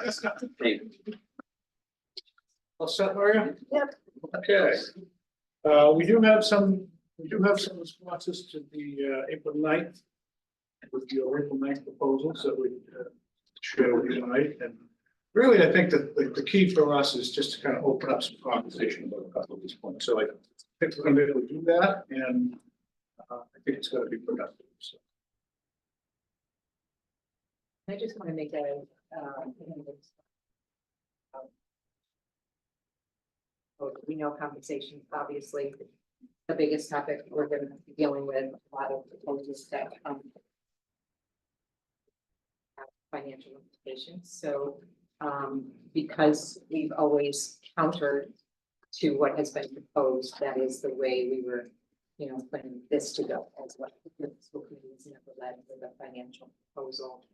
Thank you. All set, Maria? Yep. Okay. We do have some responses to the April 9th. With your April 9th proposals that we showed you tonight, and really, I think that the key for us is just to kind of open up some conversation about a couple of these points, so I think we're gonna be able to do that, and I think it's gonna be productive, so. I just want to make a, we know compensation, is obviously, the biggest topic we're going to be dealing with, a lot of proposals that have financial implications, so, because we've always countered to what has been proposed, that is the way we were, planning this to go as well. The school committee has never led with a financial proposal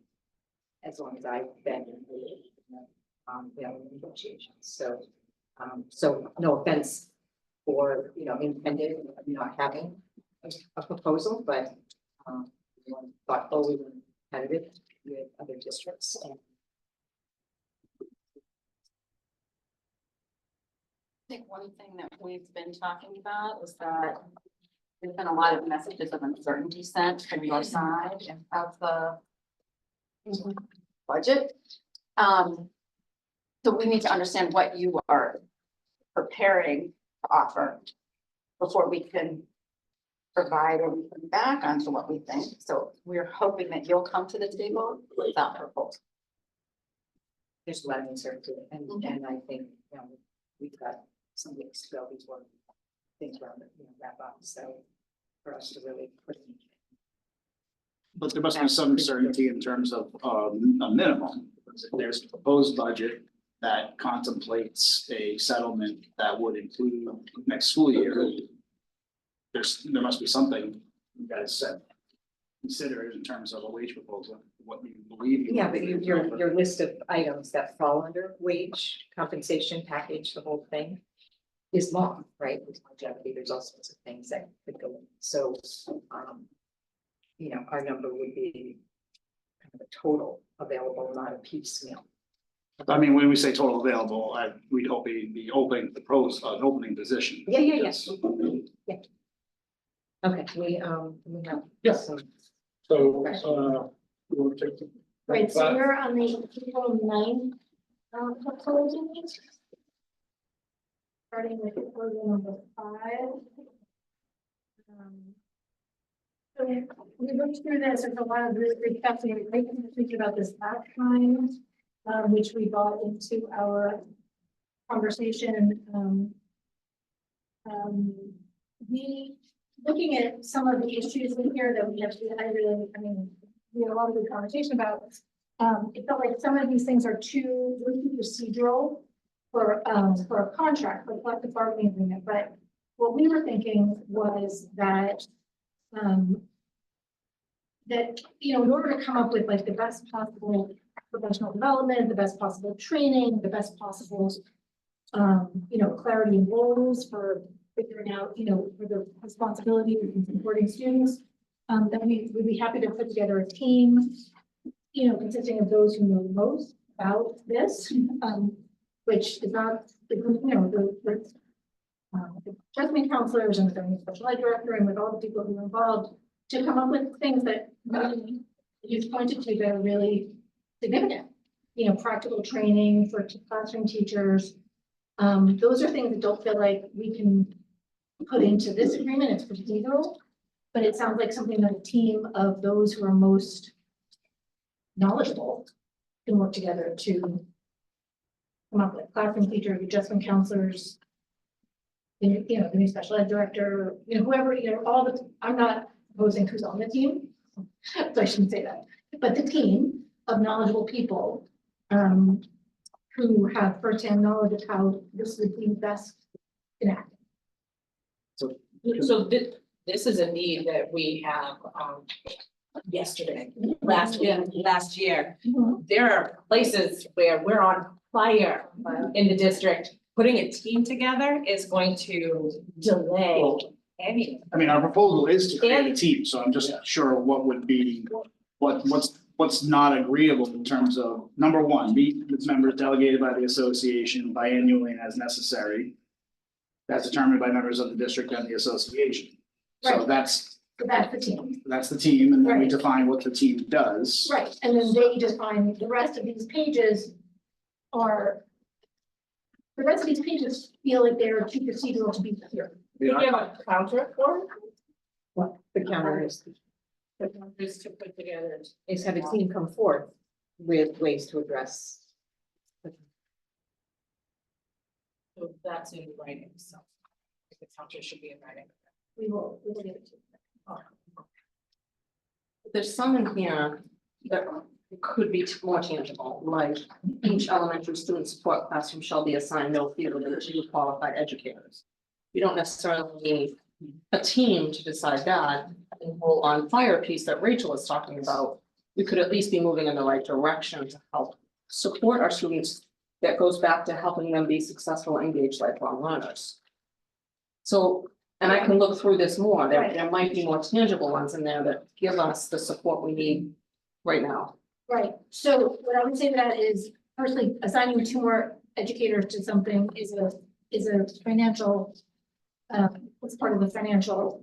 as long as I've been in negotiations. So, so no offense for, intended not having a proposal, but, we were thoughtful, we were competitive with other districts. And I think one thing that we've been talking about is that there's been a lot of messages of uncertainty sent from your side of the budget. So we need to understand what you are preparing to offer before we can provide anything back onto what we think. So we're hoping that you'll come to the table with that proposal. there's a lot of uncertainty, and I think, we've got some weeks to go before things wrap up, so for us to really put in. But there must be some certainty in terms of a minimum, because if there's a proposed budget that contemplates a settlement that would include next school year. There must be something you guys said, consider in terms of a wage proposal, what you believe. Yeah, but your list of items that fall under wage, compensation package, the whole thing is long, right? There's longevity, there's all sorts of things that could go in. So, our number would be kind of a total available, not a piecemeal. I mean, when we say total available, we'd hope it'd be open, an opening position. Yeah. Yes. Yeah. Okay, we have. Yeah. some- So, you want to take the. Right, so we're on the April 9th proposal. Starting with proposal number 5. So we looked through this, there's a lot of really great stuff, we were thinking about this last time, which we brought into our conversation. We, looking at some of the issues in here that we have, we had a lot of good conversation about. It felt like some of these things are too procedural for a contract, for a collective bargaining agreement, but what we were thinking was that in order to come up with like the best possible professional development, the best possible training, the best possible clarity in roles for figuring out, for the responsibilities and supporting students, that we would be happy to put together a team, consisting of those who know most about this, which is not the adjustment counselors and the special ed director and with all the people who are involved to come up with things that you've pointed to that are really significant, practical training for classroom teachers. Those are things that don't feel like we can put into this agreement. It's procedural, but it sounds like something that a team of those who are most knowledgeable can work together to come up with classroom teachers, adjustment counselors, the new special ed director, whoever, I'm not proposing who's on the team, so I shouldn't say that, but the team of knowledgeable people who have firsthand knowledge of how this would be best enacted. So this is a need that we have, last year. There are places where we're on fire in the district. Putting a team together is going to delay any. I mean, our proposal is to create a team, so I'm just not sure what would be, what's what's not agreeable in terms of, number one, meet with members delegated by the association biannually and as necessary. That's determined by members of the district and the association. So Right. that's the team. the team, and then we Right. define what the team does. Right, and then they define, the rest of these pages are. The rest of these pages feel like they're too procedural to be here. We have a counter for The counter is, just to put together. is have a team come forth with ways to address. So that's in writing, so. The counter should be in writing. We will get it to you. There's some in here that could be more tangible, like each elementary student support classroom shall be assigned no fewer than 2 qualified educators. You don't necessarily need a team to decide that. The whole on fire piece that Rachel is talking about, we could at least be moving in the right direction to help support our students. That goes back to helping them be successful, engaged, lifelong learners. So, and I can look through this more, there might be more tangible ones in there that give us the support we need right now. Right, so what I would say to that is, firstly, assigning 2 more educators to something is a financial. It's part of the financial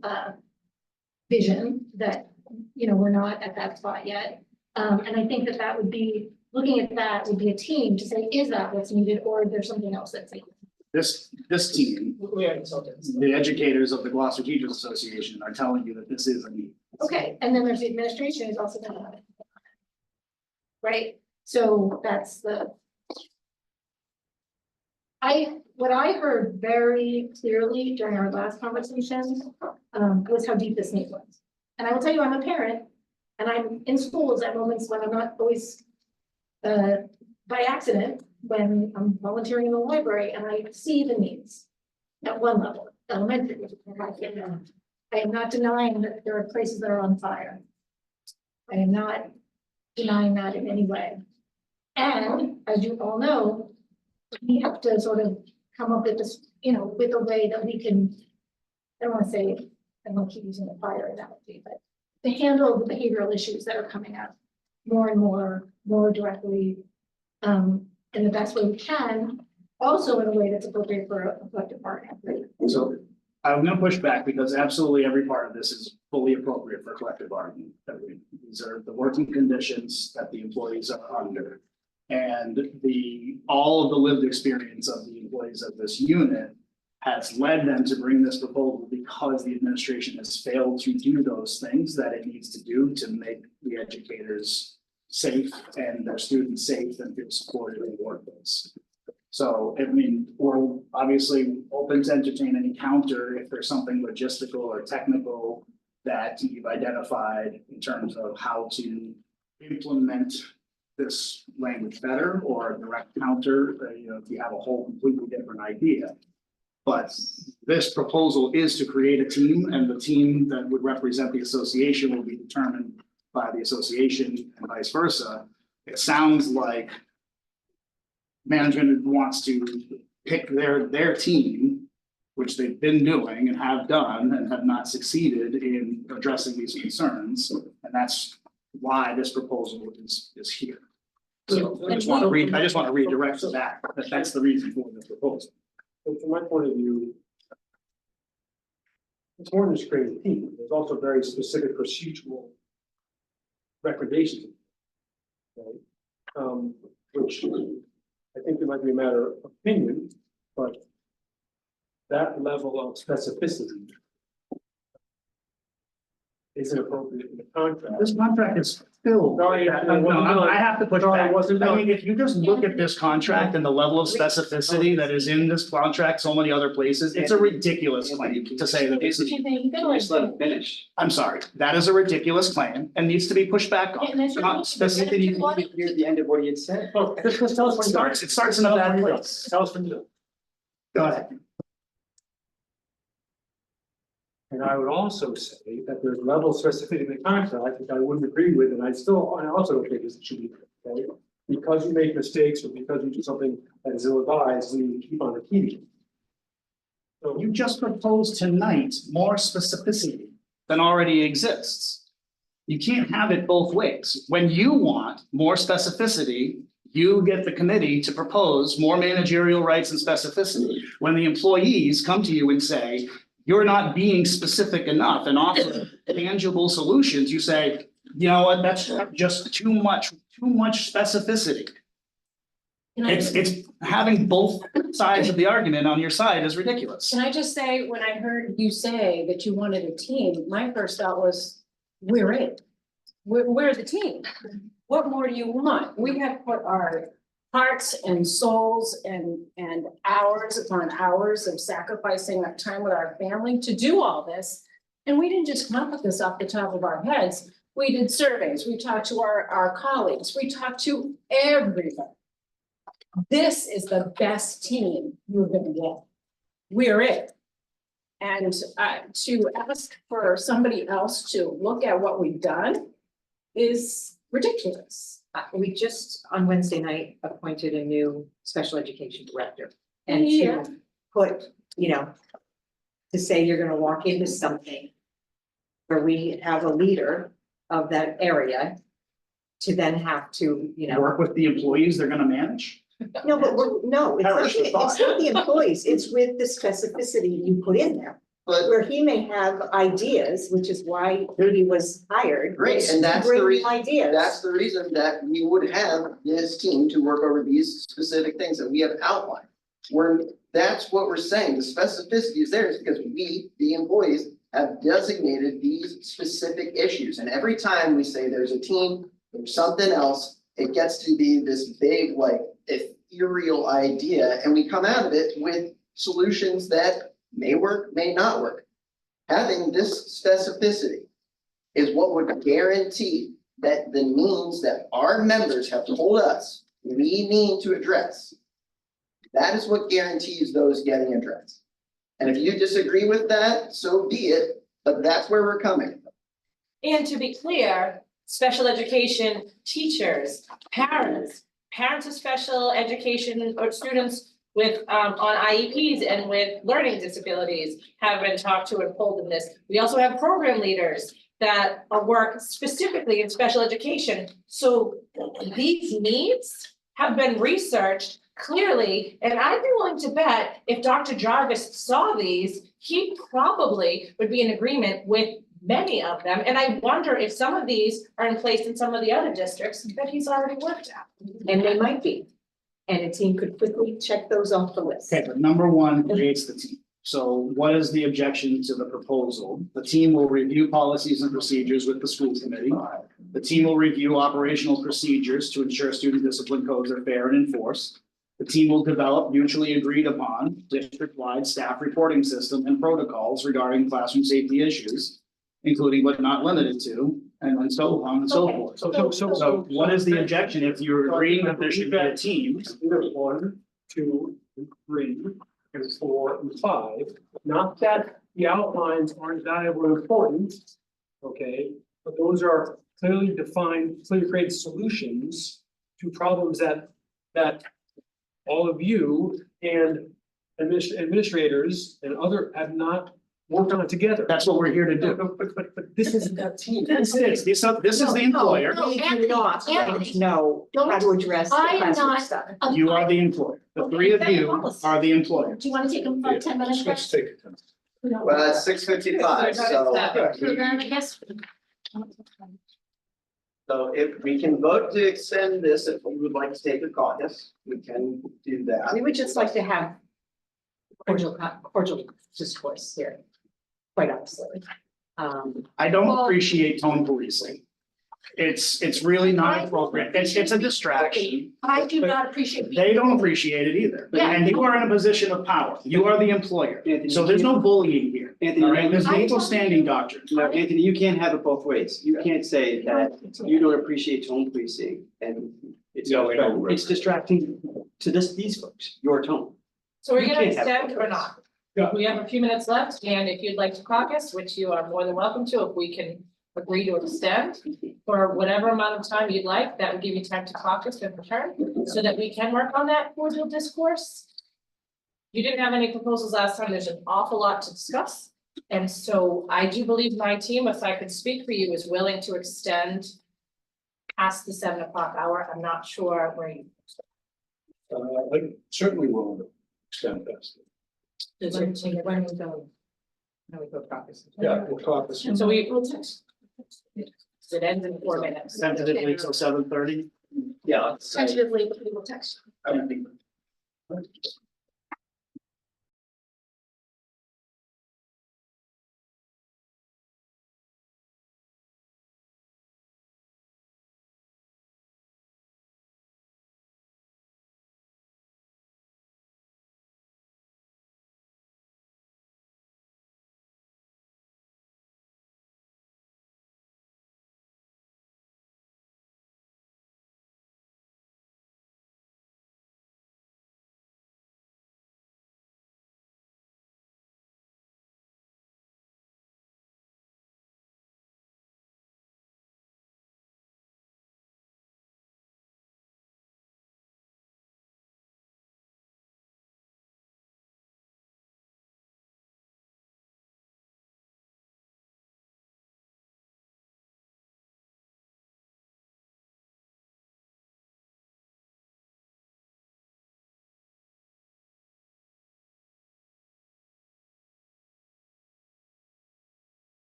vision that, you know, we're not at that spot yet. And I think that would be, looking at that would be a team to say, is that what's needed, or is there something else that's needed? This team, We are consultants. the educators of the Gloucester Teachers Association are telling you that this is a need. Okay, and then there's the administration is also gonna have it. Right, so that's what I heard very clearly during our last conversation, was how deep this need was. And I will tell you, I'm a parent, and I'm in schools at moments when I'm not always, by accident, when I'm volunteering in the library, and I see the needs at one level, elementary. I am not denying that there are places that are on fire. I am not denying that in any way. And as you all know, we have to sort of come up with this, you know, with a way that we can, I don't want to say, I don't keep using the fire analogy, but to handle the behavioral issues that are coming up more and more directly, in the best way we can, also in a way that's appropriate for a collective bargaining. So I'm gonna push back because absolutely every part of this is fully appropriate for collective bargaining. These are the working conditions that the employees are under. And all of the lived experience of the employees of this unit has led them to bring this proposal because the administration has failed to do those things that it needs to do to make the educators safe and their students safe and feel supported in the workplace. So, I mean, we're obviously open to entertain any counter if there's something logistical or technical that you've identified in terms of how to implement this language better, or a direct counter, you know, if you have a whole completely different idea. But this proposal is to create a team, and the team that would represent the association will be determined by the association and vice versa. It sounds like management wants to pick their team, which they've been doing and have done and have not succeeded in addressing these concerns. And that's why this proposal is here. So I just want to redirect to that that's the reason for this proposal. So from my point of view, it's more than just creating a team. There's also very specific procedural recommendations. Right? Which I think it might be a matter of opinion, but that level of specificity isn't appropriate in the contract. This contract is filled. No, I have to push No, it back. wasn't I done. mean, if you just look at this contract and the level of specificity that is in this contract, so many other places, it's a ridiculous claim to say that this is. Just let it finish. I'm sorry, that is a ridiculous claim and needs to be pushed back on. Not specificity. Near the end of what he had said. Oh, just tell us when you're done. It starts in a bad place. Tell us when you're done. Go ahead. And I would also say that there's level of specificity in the contract, which I wouldn't agree with, and I also don't think it should be, okay? Because you make mistakes or because you do something that is ill-advised, we keep on repeating. So You just proposed tonight more specificity than already exists. You can't have it both ways. When you want more specificity, you get the committee to propose more managerial rights and specificity. When the employees come to you and say, you're not being specific enough and offer tangible solutions, you say, you know what, that's just too much specificity. It's having both sides of the argument on your side is ridiculous. Can I just say, when I heard you say that you wanted a team, my first thought was, we're it. We're the team. What more do you want? We have put our hearts and souls and hours upon hours of sacrificing our time with our family to do all this. And we didn't just come up with this off the top of our heads. We did surveys, we talked to our colleagues, we talked to everybody. This is the best team you're gonna get. We're it. And to ask for somebody else to look at what we've done is ridiculous. We just on Wednesday night appointed a new special education director. And Yeah. to put, you know, to say you're gonna walk into something where we have a leader of that area to then have to, you know. Work with the employees they're gonna manage. No, but no, Perish the thought. it's not the employees, it's with the specificity you put in there. But Where he may have ideas, which is why he was hired. Great, was and to that's the bring reason- Ideas. that's the reason that we would have this team to work over these specific things that we have outlined. That's what we're saying, the specificity is there is because we, the employees, have designated these specific issues. And every time we say there's a team, there's something else, it gets to be this big, like, ethereal idea, and we come out of it with solutions that may work, may not work. Having this specificity is what would guarantee that the needs that our members have told us we need to address. That is what guarantees those getting addressed. And if you disagree with that, so be it, but that's where we're coming from. And to be clear, special education teachers, parents of special education or students with on IEPs and with learning disabilities have been talked to and pulled in this. We also have program leaders that work specifically in special education. So these needs have been researched clearly, and I'd be willing to bet if Dr. Jarvis saw these, he probably would be in agreement with many of them. And I wonder if some of these are in place in some of the other districts that he's already worked at. And they might be. And a team could quickly check those off the list. Okay, but number one creates the team. So what is the objection to the proposal? The team will review policies and procedures with the school committee. The team will review operational procedures to ensure student discipline codes are fair and enforced. The team will develop mutually agreed upon district-wide staff reporting system and protocols regarding classroom safety issues, including but not limited to, and so on and so Okay. forth. So What is the objection if you're agreeing that there should be a team? There's 1, 2, 3, and 4, and 5. Not that the outlines aren't valuable and important, okay? But those are clearly defined, clearly created solutions to problems that all of you and administrators and other have not worked on it together. That's what we're here to do. But this isn't that team. This is the employer. We do not Anthony, know how to address the I am classroom not- stuff. You are the employer. The three of you are the employer. Do you want to take a 10-minute break? Let's take it. Well, it's 6:55, so. I guess. So if we can vote to extend this, if we would like to take a caucus, we can do that. We would just like to have cordial discourse here, quite honestly. I don't appreciate tone policing. It's really not appropriate. It's a distraction. I do not appreciate. They don't appreciate it either. Yeah. And you are in a position of power. You are the employer. Anthony, So there's no bullying here. Anthony, All right, there's I equal don't- standing doctrine. No, Anthony, you can't have it both ways. You can't say that you don't appreciate tone policing and it's distracting to these folks, your tone. So we're You gonna can't have extend both or ways. not? Yeah. We have a few minutes left, and if you'd like to caucus, which you are more than welcome to, if we can agree to extend for whatever amount of time you'd like, that would give you time to caucus and return, so that we can work on that cordial discourse. You didn't have any proposals last time. There's an awful lot to discuss. And so I do believe my team, if I could speak for you, is willing to extend past the 7 o'clock hour. I'm not sure where you. I certainly will extend that. Does your team, when we go? No, we go caucus. Yeah, we'll talk this. So we will text. It ends in 4 minutes. Tentatively till 7:30. Yeah. let's say- Tentatively, but we will text.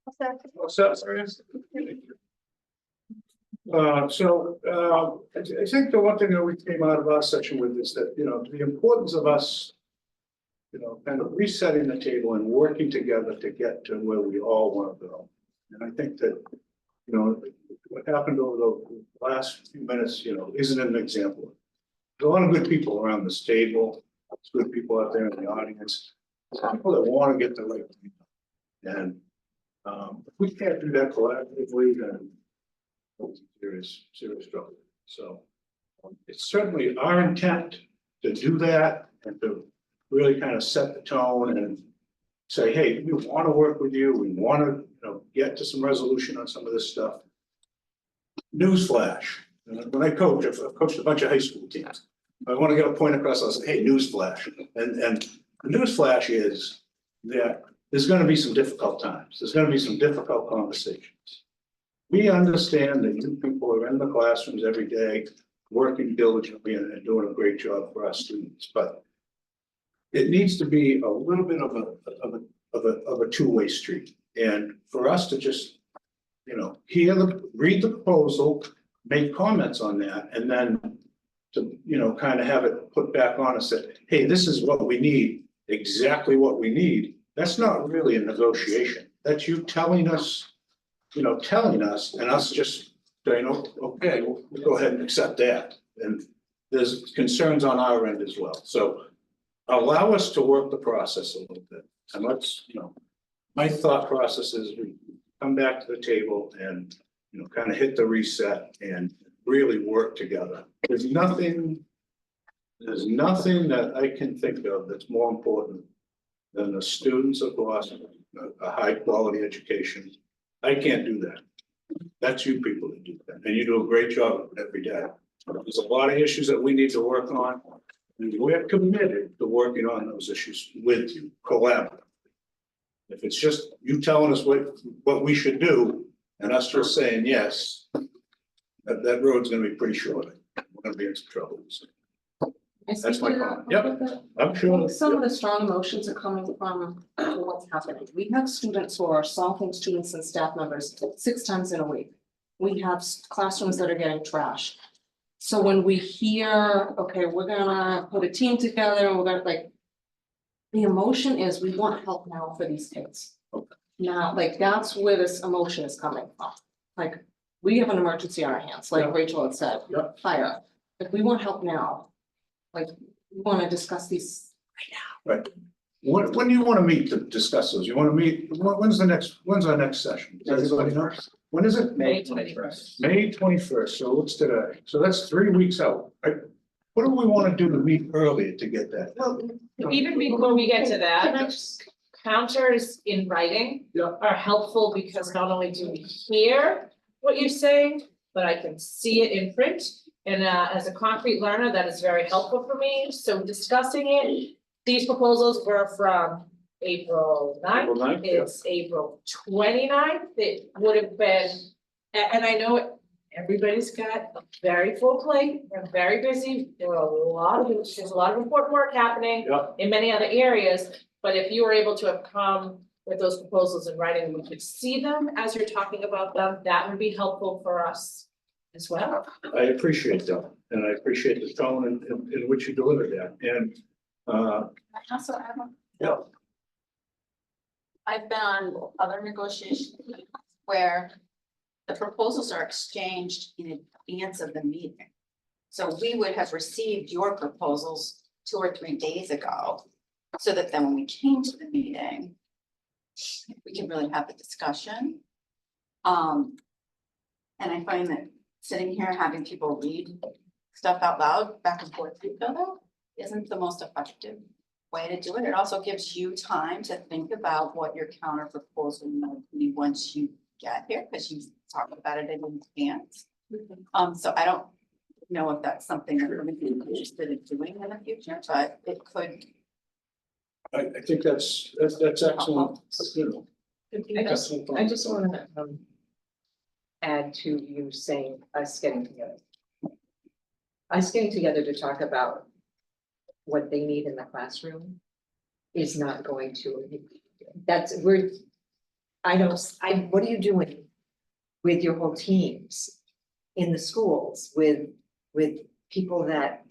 I think the one thing that we came out of our session with is that, the importance of us, kind of resetting the table and working together to get to where we all want to go. And I think that, what happened over the last few minutes, isn't an example. There's a lot of good people around this table. There's good people out there in the audience. There's people that want to get the right thing done. And if we can't do that collaboratively, then serious trouble. So it's certainly our intent to do that and to really kind of set the tone and say, hey, we want to work with you. We want to, get to some resolution on some of this stuff. Newsflash, when I coach, I've coached a bunch of high school teams. I want to get a point across, I'll say, hey, newsflash. And the newsflash is that there's going to be some difficult times. There's going to be some difficult conversations. We understand that you people are in the classrooms every day, working diligently and doing a great job for our students, but it needs to be a little bit of a two-way street. And for us to just, read the proposal, make comments on that, and then to, kind of have it put back on us that, hey, this is what we need, exactly what we need. That's not really a negotiation. That's you telling us, and us just saying, okay, we'll go ahead and accept that. And there's concerns on our end as well. So allow us to work the process a little bit. And let's, my thought process is we come back to the table and, kind of hit the reset and really work together. There's nothing that I can think of that's more important than the students of Boston, a high quality education. I can't do that. That's you people that do that. And you do a great job of it every day. There's a lot of issues that we need to work on. And we're committed to working on those issues with you, collaboratively. If it's just you telling us what we should do and us just saying yes, that road's gonna be pretty short. We're gonna be in some trouble. That's my comment. Yep, I'm sure. Some of the strong emotions are coming from what's happening. We have students who are assaulting students and staff members 6 times in a week. We have classrooms that are getting trashed. So when we hear, okay, we're gonna put a team together and we're gonna the emotion is we want help now for these kids. Now, that's where this emotion is coming from. We have an emergency on our hands, like Rachel had said, fire. We want help now. We want to discuss these right now. Right. When do you want to meet to discuss those? You want to meet, when's our next session? Does everybody know? When is it? May 21st. May 21st. So what's today? So that's 3 weeks out. Right? What do we want to do to meet earlier to get that? Well, even before we get to that, counters in writing are helpful because not only do we hear what you're saying, but I can see it in print. And as a concrete learner, that is very helpful for me. So discussing it, these proposals were from April 9th. It's April 29th. It would have been, and I know everybody's got a very full plate. We're very busy. There's a lot of important work happening in many other areas. But if you were able to have come with those proposals in writing, we could see them as you're talking about them. That would be helpful for us as well. I appreciate that. And I appreciate the tone in which you delivered that. And I also have I've been on other negotiations where the proposals are exchanged in advance of the meeting. So we would have received your proposals 2 or 3 days ago, so that then when we came to the meeting, we can really have the discussion. And I find that sitting here having people read stuff out loud back and forth to each other isn't the most effective way to do it. It also gives you time to think about what your counter proposal might be once you get here, because you talked about it in advance. So I don't know if that's something that we're going to be interested in doing in the future, but it could. I think that's excellent. I just want to add to you saying us getting together. Us getting together to talk about what they need in the classroom is not going to, what are you doing with your whole teams in the schools with people that,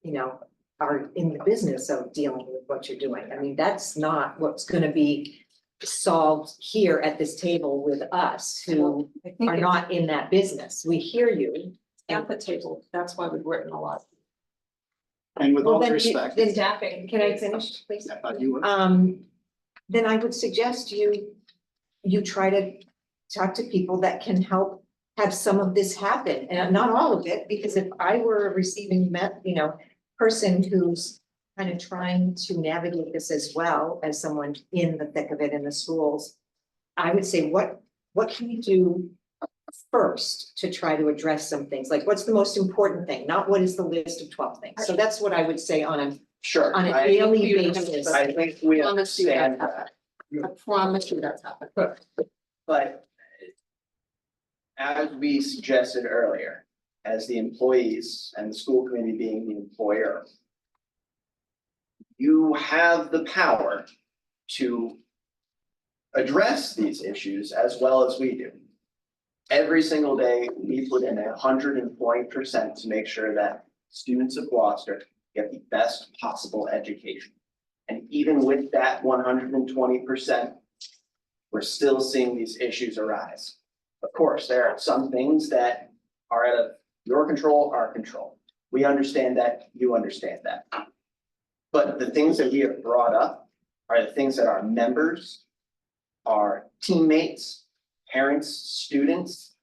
you know, are in the business of dealing with what you're doing? I mean, that's not what's gonna be solved here at this table with us who I think are it's not in that business. We hear you. at the table, that's why we've written a lot. And with Well, all due then respect. then Staffing. can I finish, please? I thought you were. Then I would suggest you try to talk to people that can help have some of this happen, and not all of it, because if I were a receiving person who's kind of trying to navigate this as well as someone in the thick of it in the schools, I would say, what can we do first to try to address some things? Like, what's the most important thing? Not what is the list of 12 things. So that's what I would say on a Sure. daily basis. I think we Promise you that. understand that. I promise you that's happened. But as we suggested earlier, as the employees and the school committee being the employer, you have the power to address these issues as well as we do. Every single day, we put in 120% to make sure that students of Gloucester get the best possible education. And even with that 120%, we're still seeing these issues arise. Of course, there are some things that are out of your control, our control. We understand that, you understand that. But the things that we have brought up are the things that our members, our teammates, parents, students,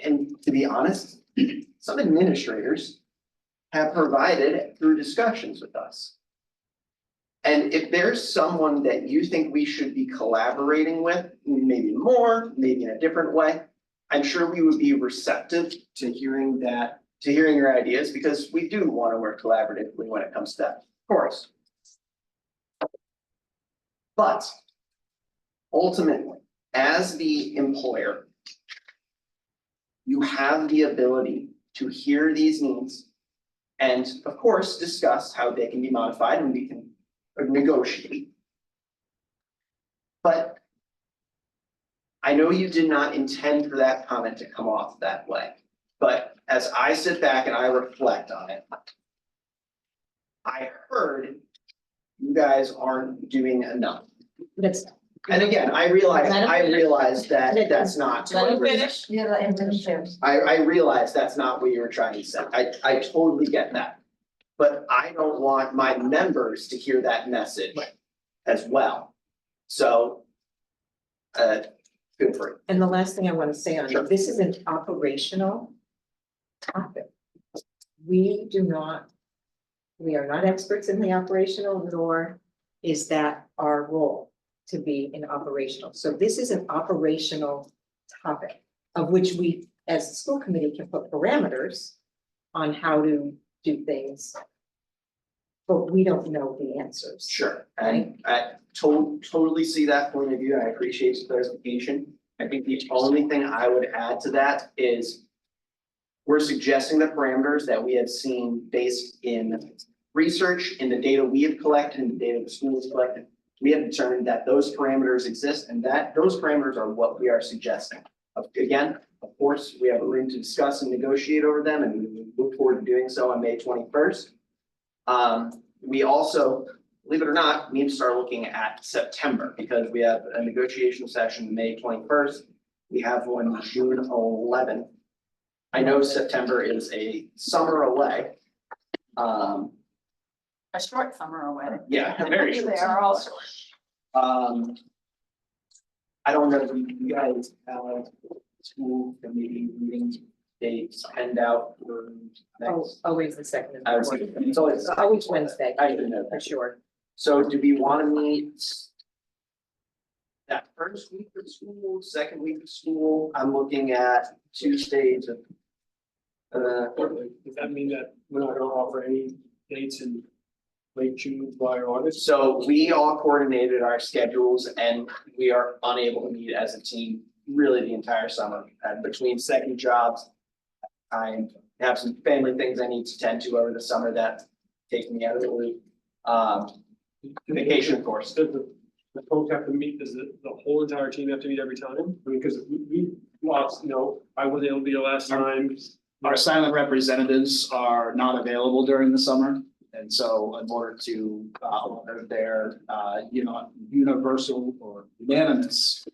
and to be honest, some administrators have provided through discussions with us. And if there's someone that you think we should be collaborating with, maybe more, maybe in a different way, I'm sure we would be receptive to hearing that, to hearing your ideas, because we do want to work collaboratively when it comes to that, of course. But ultimately, as the employer, you have the ability to hear these needs and, of course, discuss how they can be modified and we can negotiate. But I know you did not intend for that comment to come off that way, but as I sit back and I reflect on it, I heard you guys aren't doing enough. That's. And again, I realize that that's not. Let him finish. Yeah, and then share. I realize that's not what you were trying to say. I totally get that. But I don't want my members to hear that message as well. So, good for you. And the last thing I want to say on Sure. it, this is an operational topic. We are not experts in the operational, nor is that our role to be in operational. So this is an operational topic of which we, as a school committee, can put parameters on how to do things. But we don't know the answers. Sure, and I totally see that point of view, and I appreciate the clarification. I think the only thing I would add to that is we're suggesting the parameters that we have seen based in research, in the data we have collected, in the data the school has collected. We have determined that those parameters exist and that those parameters are what we are suggesting. Again, of course, we have a room to discuss and negotiate over them, and we look forward to doing so on May 21st. We also, believe it or not, need to start looking at September because we have a negotiation session May 21st. We have one June 11th. I know September is a summer away. A short summer away. Yeah, very short. They are all short. I don't know if you guys have school committee meeting dates penned out for next. Always the second. I would say it's always. Always Wednesday. I didn't know For that. sure. So do we want to meet that first week of school, second week of school? I'm looking at Tuesdays of. Does that mean that we're not gonna offer any dates in late June, July, or August? So we all coordinated our schedules and we are unable to meet as a team really the entire summer. And between second jobs, I have some family things I need to tend to over the summer that take me out of the loop. Vacation, of course. Does the The folks have to meet, does the whole entire team have to meet every time? I mean, because we lost, I wasn't able to be the last time. Our silent representatives are not available during the summer. And so in order to honor their universal or unanimous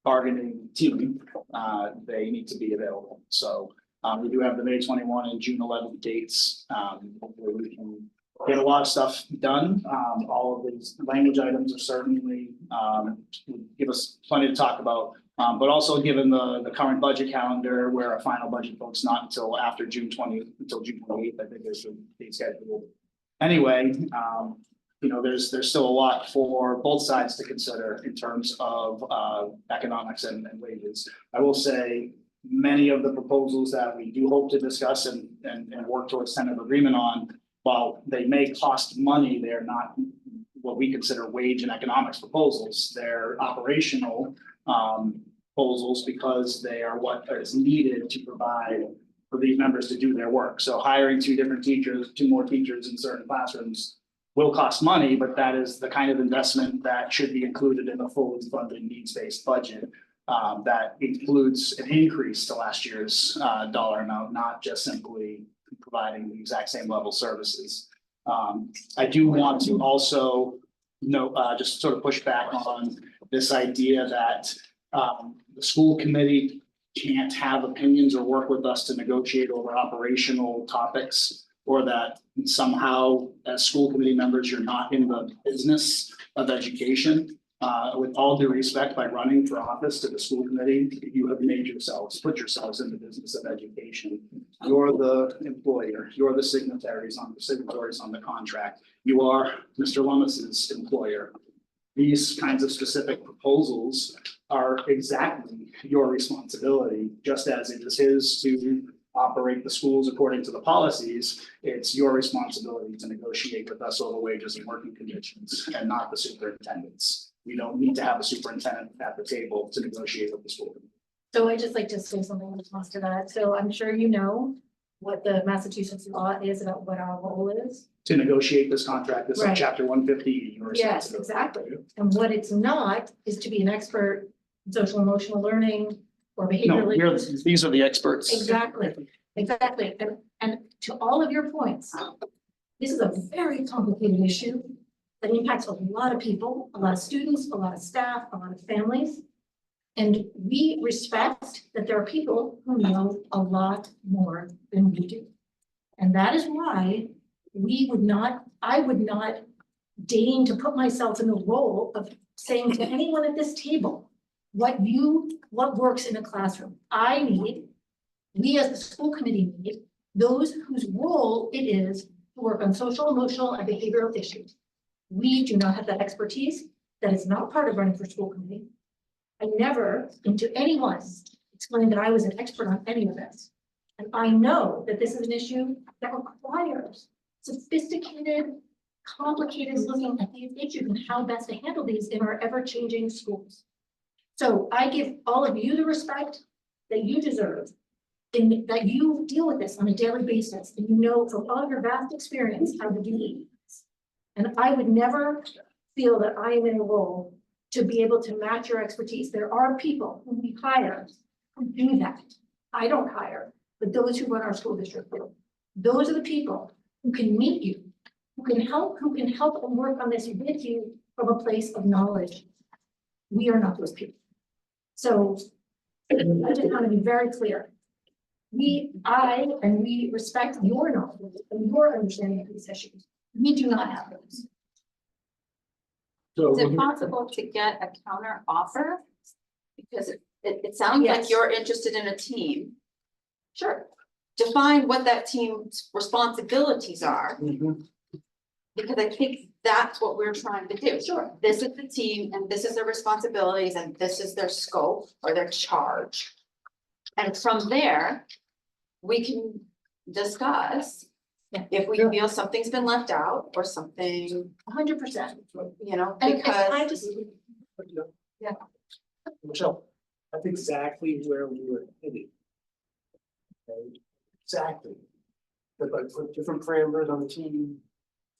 bargaining team, they need to be available. So we do have the May 21 and June 11th dates where we can get a lot of stuff done. All of these language items are certainly give us plenty to talk about. But also given the current budget calendar where our final budget vote's not until after June 20th, until June 28th, I think there's a date schedule. Anyway, there's still a lot for both sides to consider in terms of economics and wages. I will say many of the proposals that we do hope to discuss and work towards tentative agreement on, while they may cost money, they're not what we consider wage and economics proposals. They're operational proposals because they are what is needed to provide for these members to do their work. So hiring two more teachers in certain classrooms will cost money, but that is the kind of investment that should be included in a fully funded needs-based budget. That includes an increase to last year's dollar amount, not just simply providing the exact same level services. I do want to also just sort of push back on this idea that the school committee can't have opinions or work with us to negotiate over operational topics, or that somehow as school committee members, you're not in the business of education. With all due respect, by running for office to the school committee, you have put yourselves in the business of education. You're the employer, you're the signatories on the contract. You are Mr. Lummis's employer. These kinds of specific proposals are exactly your responsibility, just as it is his to operate the schools according to the policies. It's your responsibility to negotiate with us over wages and working conditions, and not the superintendent's. We don't need to have a superintendent at the table to negotiate with the school. So I just like to say something in response to that. So I'm sure you know what the Massachusetts law is about what our role is. To negotiate this contract, this is Right. chapter 150. Yes, exactly. And what it's not is to be an expert in social emotional learning or behavioral. These are the experts. Exactly. And to all of your points, this is a very complicated issue that impacts a lot of people, a lot of students, a lot of staff, a lot of families. And we respect that there are people who know a lot more than we do. And that is why I would not deign to put myself in the role of saying to anyone at this table, what works in a classroom. We as the school committee need those whose role it is to work on social, emotional, and behavioral issues. We do not have that expertise. That is not part of running for school committee. I never, to anyone, explained that I was an expert on any of this. And I know that this is an issue that requires sophisticated, complicated looking at these issues and how best to handle these in our ever-changing schools. So I give all of you the respect that you deserve, in that you deal with this on a daily basis, and you know from all your vast experience how to do this. And I would never feel that I am in a role to be able to match your expertise. There are people who we hire who do that. I don't hire, but those who run our school district do. Those are the people who can meet you, who can help and work on this with you from a place of knowledge. We are not those people. So I just want to be very clear. We respect your knowledge and your understanding of these issues. We do not have those. Is it possible to get a counter offer? Because it sounds like Yes. you're interested in a team. Sure. Define what that team's responsibilities are. Because I think that's what we're trying to do. Sure. This is the team and this is their responsibilities and this is their scope or their charge. And from there, we can discuss Yeah. if we feel something's been left out or something, 100%. And because. I just, Yeah. Michelle, that's exactly where we were headed. Okay, exactly. But like put different parameters on the team,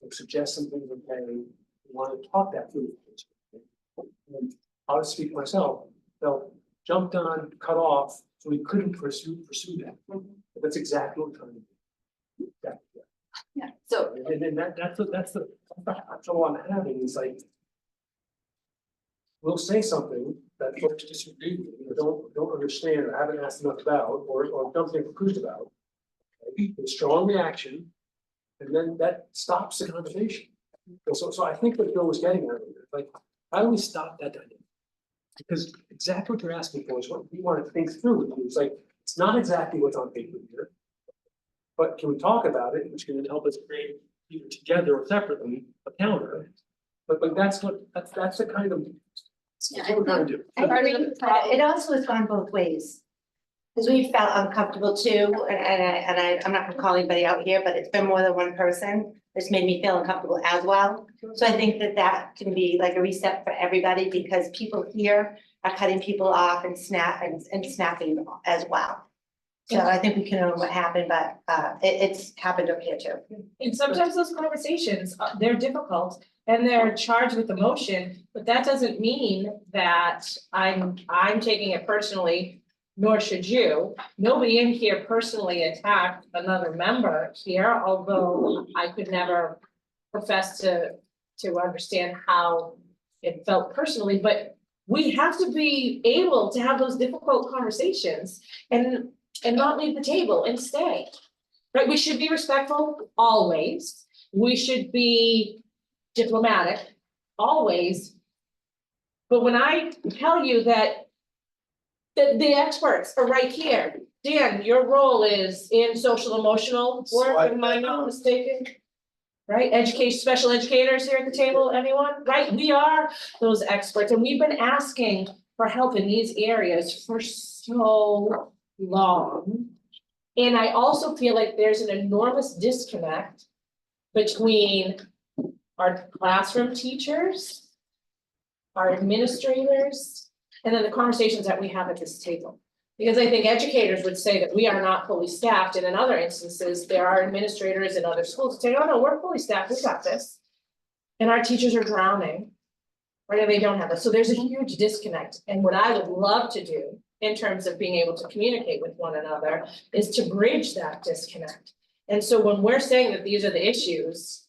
like suggest some things, okay, we want to talk that through. and I'll speak for myself, felt jumped on, cut off, so we couldn't pursue that. But that's exactly what we're trying to do. Yeah, so And then that's the trouble I'm having is like. We'll say something that folks disagree with, or don't understand, or haven't asked enough about, or don't think confused about. Okay? A strong reaction, and then that stops the conversation. And so I think what Bill was getting at, like, how do we stop that dynamic? Because exactly what you're asking for is what we want to think through with you. It's like, it's not exactly what's on paper here. But can we talk about it, which can help us create either together or separately a counter? But that's the kind of. That's what we're trying to do. I agree, but it also has gone both ways. Because we felt uncomfortable too, I'm not gonna call anybody out here, but it's been more than one person. It's made me feel uncomfortable as well. So I think that can be like a reset for everybody because people here are cutting people off and snapping as well. So I think we can know what happened, but it's happened over here too. And sometimes those conversations, they're difficult and they're charged with emotion, but that doesn't mean that I'm taking it personally, nor should you. Nobody in here personally attacked another member here, although I could never profess to understand how it felt personally, but we have to be able to have those difficult conversations and not leave the table and stay. Right, we should be respectful always. We should be diplomatic always. But when I tell you that the experts are right here, Dan, your role is in social emotional work, am I not mistaken? Right, education, special educators here at the table, anyone? Right, we are those experts and we've been asking for help in these areas for so long. And I also feel like there's an enormous disconnect between our classroom teachers, our administrators, and then the conversations that we have at this table. Because I think educators would say that we are not fully staffed, and in other instances, there are administrators in other schools that say, oh no, we're fully staffed, we got this. And our teachers are drowning, right, and they don't have this, so there's a huge disconnect, and what I would love to do in terms of being able to communicate with one another is to bridge that disconnect. And so when we're saying that these are the issues,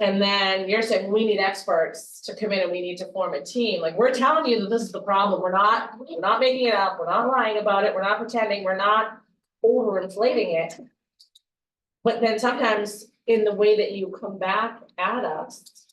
and then you're saying we need experts to come in and we need to form a team, like we're telling you that this is the problem, we're not making it up, we're not lying about it, we're not pretending, we're not overinflating it. But then sometimes in the way that you come back at us,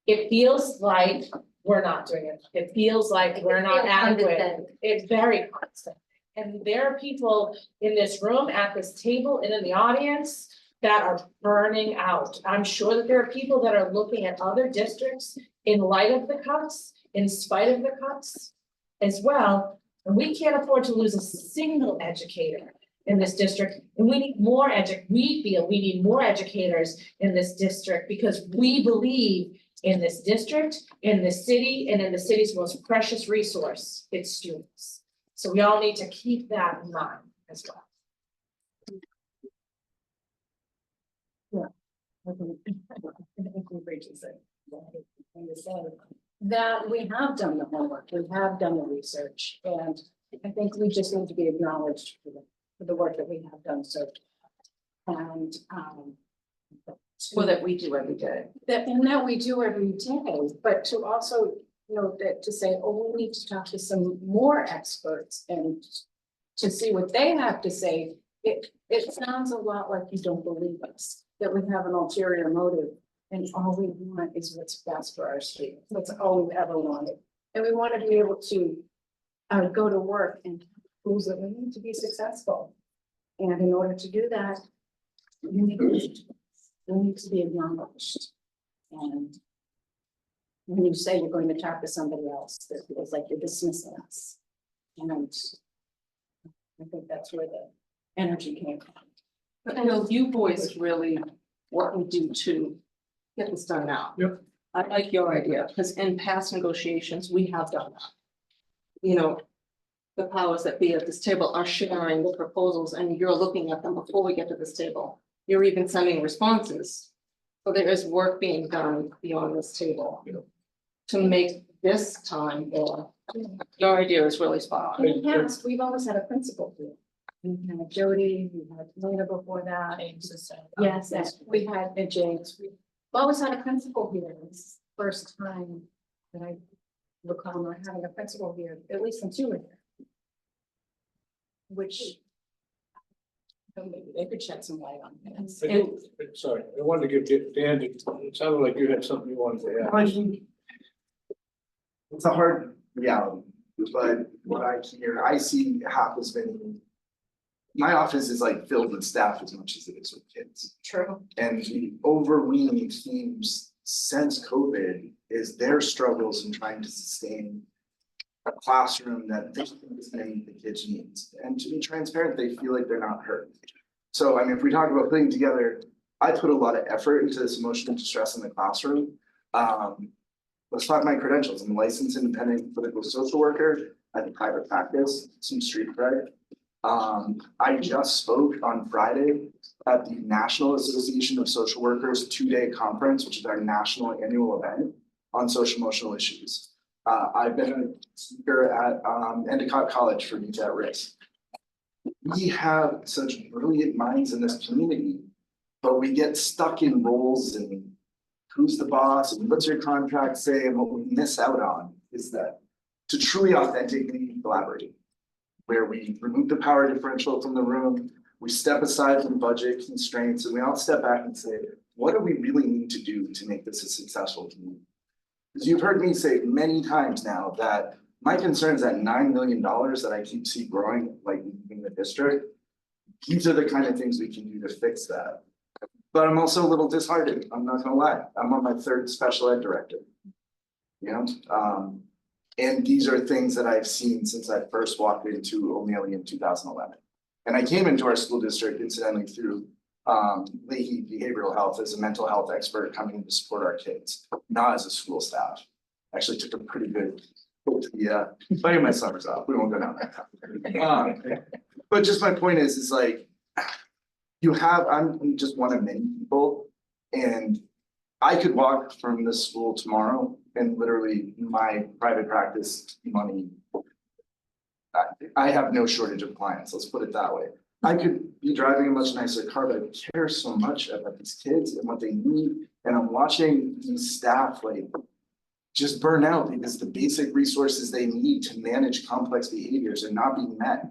it feels like we're not doing it. It feels like we're not adequate. It's very constant. And there are people in this room, at this table, and in the audience that are burning out. I'm sure that there are people that are looking at other districts in light of the cuts, in spite of the cuts as well. And we can't afford to lose a single educator in this district. And we need more we feel we need more educators in this district because we believe in this district, in this city, and in the city's most precious resource, its students. So we all need to keep that in mind as well. I think Rachel's saying, that we have done the homework, we have done the research, and I think we just need to be acknowledged for the work that we have done so. And Well, that we do every day. that we do every day, but to also, that to say, oh, we need to talk to some more experts and to see what they have to say. It sounds a lot like you don't believe us, that we have an ulterior motive and all we want is what's best for our students. That's all we've ever wanted. And we want to be able to go to work and prove that we need to be successful. And in order to do that, we need to be acknowledged. And when you say you're going to talk to somebody else, that feels like you're dismissing us. And I think that's where the energy came from. But I know you boys really what we do to get this done now. Yep. I like your idea, because in past negotiations, we have done that. The powers that be at this table are sharing the proposals and you're looking at them before we get to this table. You're even sending responses. So there is work being done beyond this table to make this time, or your idea is really spot on. In the past, we've always had a principal here. We had Jody, we had Lena before that. Yes, and we had James. We've always had a principal here. This is the first time that I recall not having a principal here, at least since you were here. Which. Maybe they could shed some light on this. I did- Sorry, I wanted to give Dan, it sounded like you had something you wanted to I add. think it's a hard reality, but what I hear, I see half as many. My office is like filled with staff as much as it is with kids. True. And the overweening themes since COVID is their struggles in trying to sustain a classroom that they think is gonna meet the kids' needs. And to be transparent, they feel like they're not heard. So I mean, if we talk about putting together, I put a lot of effort into this emotional distress in the classroom. Let's talk my credentials. I'm a licensed independent clinical social worker. I have a private practice, some street cred. I just spoke on Friday at the National Association of Social Workers 2-day conference, which is our national annual event on social emotional issues. I've been a speaker at Endicott College for Youth at Risk. We have such brilliant minds in this community, but we get stuck in roles and who's the boss and what's your contract say, and what we miss out on is that to truly authentically collaborate, where we remove the power differential from the room, we step aside from budget constraints, and we all step back and say, what do we really need to do to make this a successful community? Because you've heard me say many times now that my concern is that $9 million that I keep see growing, like in the district, these are the kind of things we can do to fix that. But I'm also a little disheartened, I'm not gonna lie, I'm on my 3rd special ed director. You know, and these are things that I've seen since I first walked into O'Malley in 2011. And I came into our school district incidentally through Leahy Behavioral Health as a mental health expert coming to support our kids, not as a school staff. Actually took a pretty good, playing my summers off, we won't go down that path. But just my point is like, I'm just one of many people, and I could walk from this school tomorrow and literally my private practice money. I have no shortage of clients, let's put it that way. I could be driving a much nicer car, but I care so much about these kids and what they need. And I'm watching these staff like just burn out because the basic resources they need to manage complex behaviors are not being met.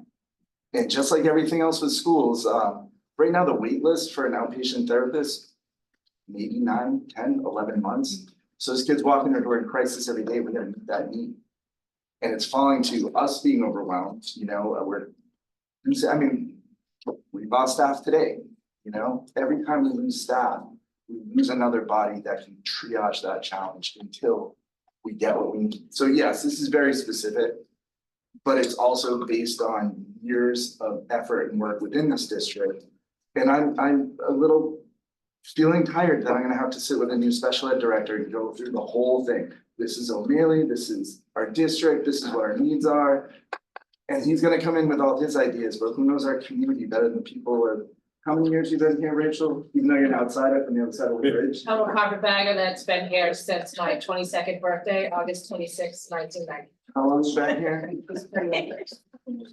And just like everything else with schools, right now the wait list for an outpatient therapist, maybe 9, 10, 11 months. So this kid's walking their door in crisis every day, we gotta meet that need. And it's falling to us being overwhelmed, you know, we bought staff today, you know, every time we lose staff, we lose another body that can triage that challenge until we get what we need. So yes, this is very specific, but it's also based on years of effort and work within this district. And I'm a little feeling tired that I'm gonna have to sit with a new special ed director and go through the whole thing. This is O'Malley, this is our district, this is what our needs are. And he's gonna come in with all his ideas, but who knows our community better than people or how many years you been here, Rachel? Even though you're an outsider from the other side of the bridge. I'm a carpetbagger that's been here since my 22nd birthday, August 26, 1990. How long you been here?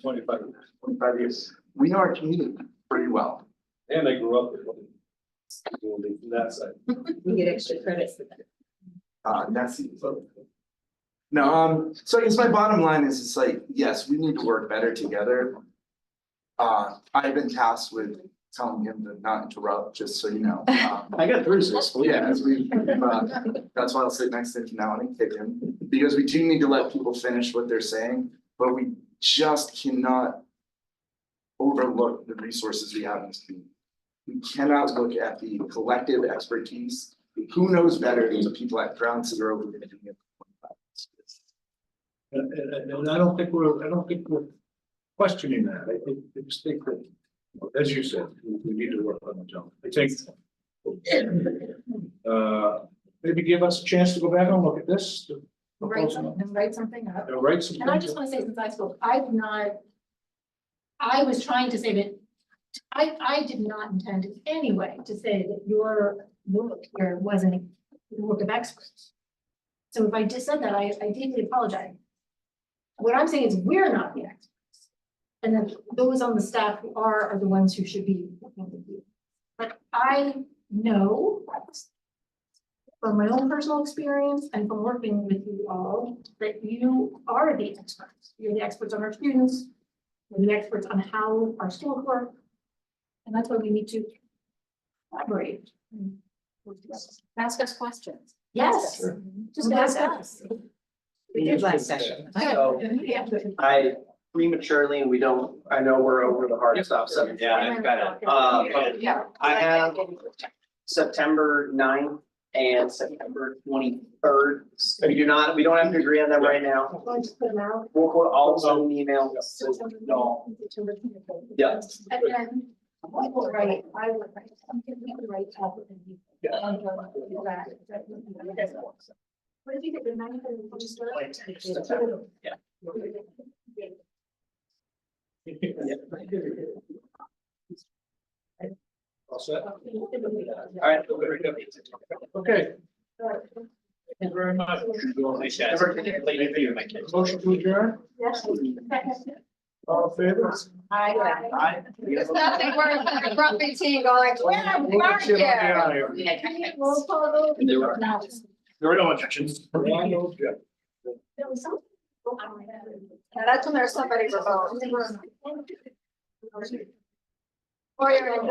25. 25 years. We know our community pretty well. And I grew up with one. From that side. We get extra credit for that. Nessie. No, so I guess my bottom line is, it's like, yes, we need to work better together. I've been tasked with telling him to not interrupt, just so you know. I got 36. Yeah, as that's why I'll sit next to him now and kick him, because we do need to let people finish what they're saying, but we just cannot overlook the resources we have in this community. We cannot look at the collective expertise. Who knows better than the people at Ground Zero who've been doing it for 25 years? And I don't think we're questioning that. I just think that, as you said, we need to work on the job. I think. Maybe give us a chance to go back and look at this. Write something up. Write some. And I just want to say, since I spoke, I was trying to say that I did not intend in any way to say that your work here wasn't the work of experts. So if I just said that, I deeply apologize. What I'm saying is we're not the experts. And then those on the staff who are the ones who should be working with you. But I know from my own personal experience and from working with you all, that you are the experts. You're the experts on our students. You're the experts on how our schools work. And that's why we need to collaborate. Ask us questions. Yes, just ask us. We did last session. So I prematurely, and I know we're over the hard stuff, so yeah, I've got it. Yeah. I have September 9th and September 23rd. We don't have to agree on them right now. I'll just put them out. We'll put all of them in the email. No, yeah. And then I will write, I will write, I'm gonna write. What if you get the ninth and we'll just? Yeah. All set? All right. Okay, thank you very much. Motion to adjourn, Yes. all in favor? There's nothing worse than a grumpy teen going, where are Shit on the you? eye. Roll call vote. There were- No. There are no objections. There was some. Now, that's when there's somebody remote. Or you're in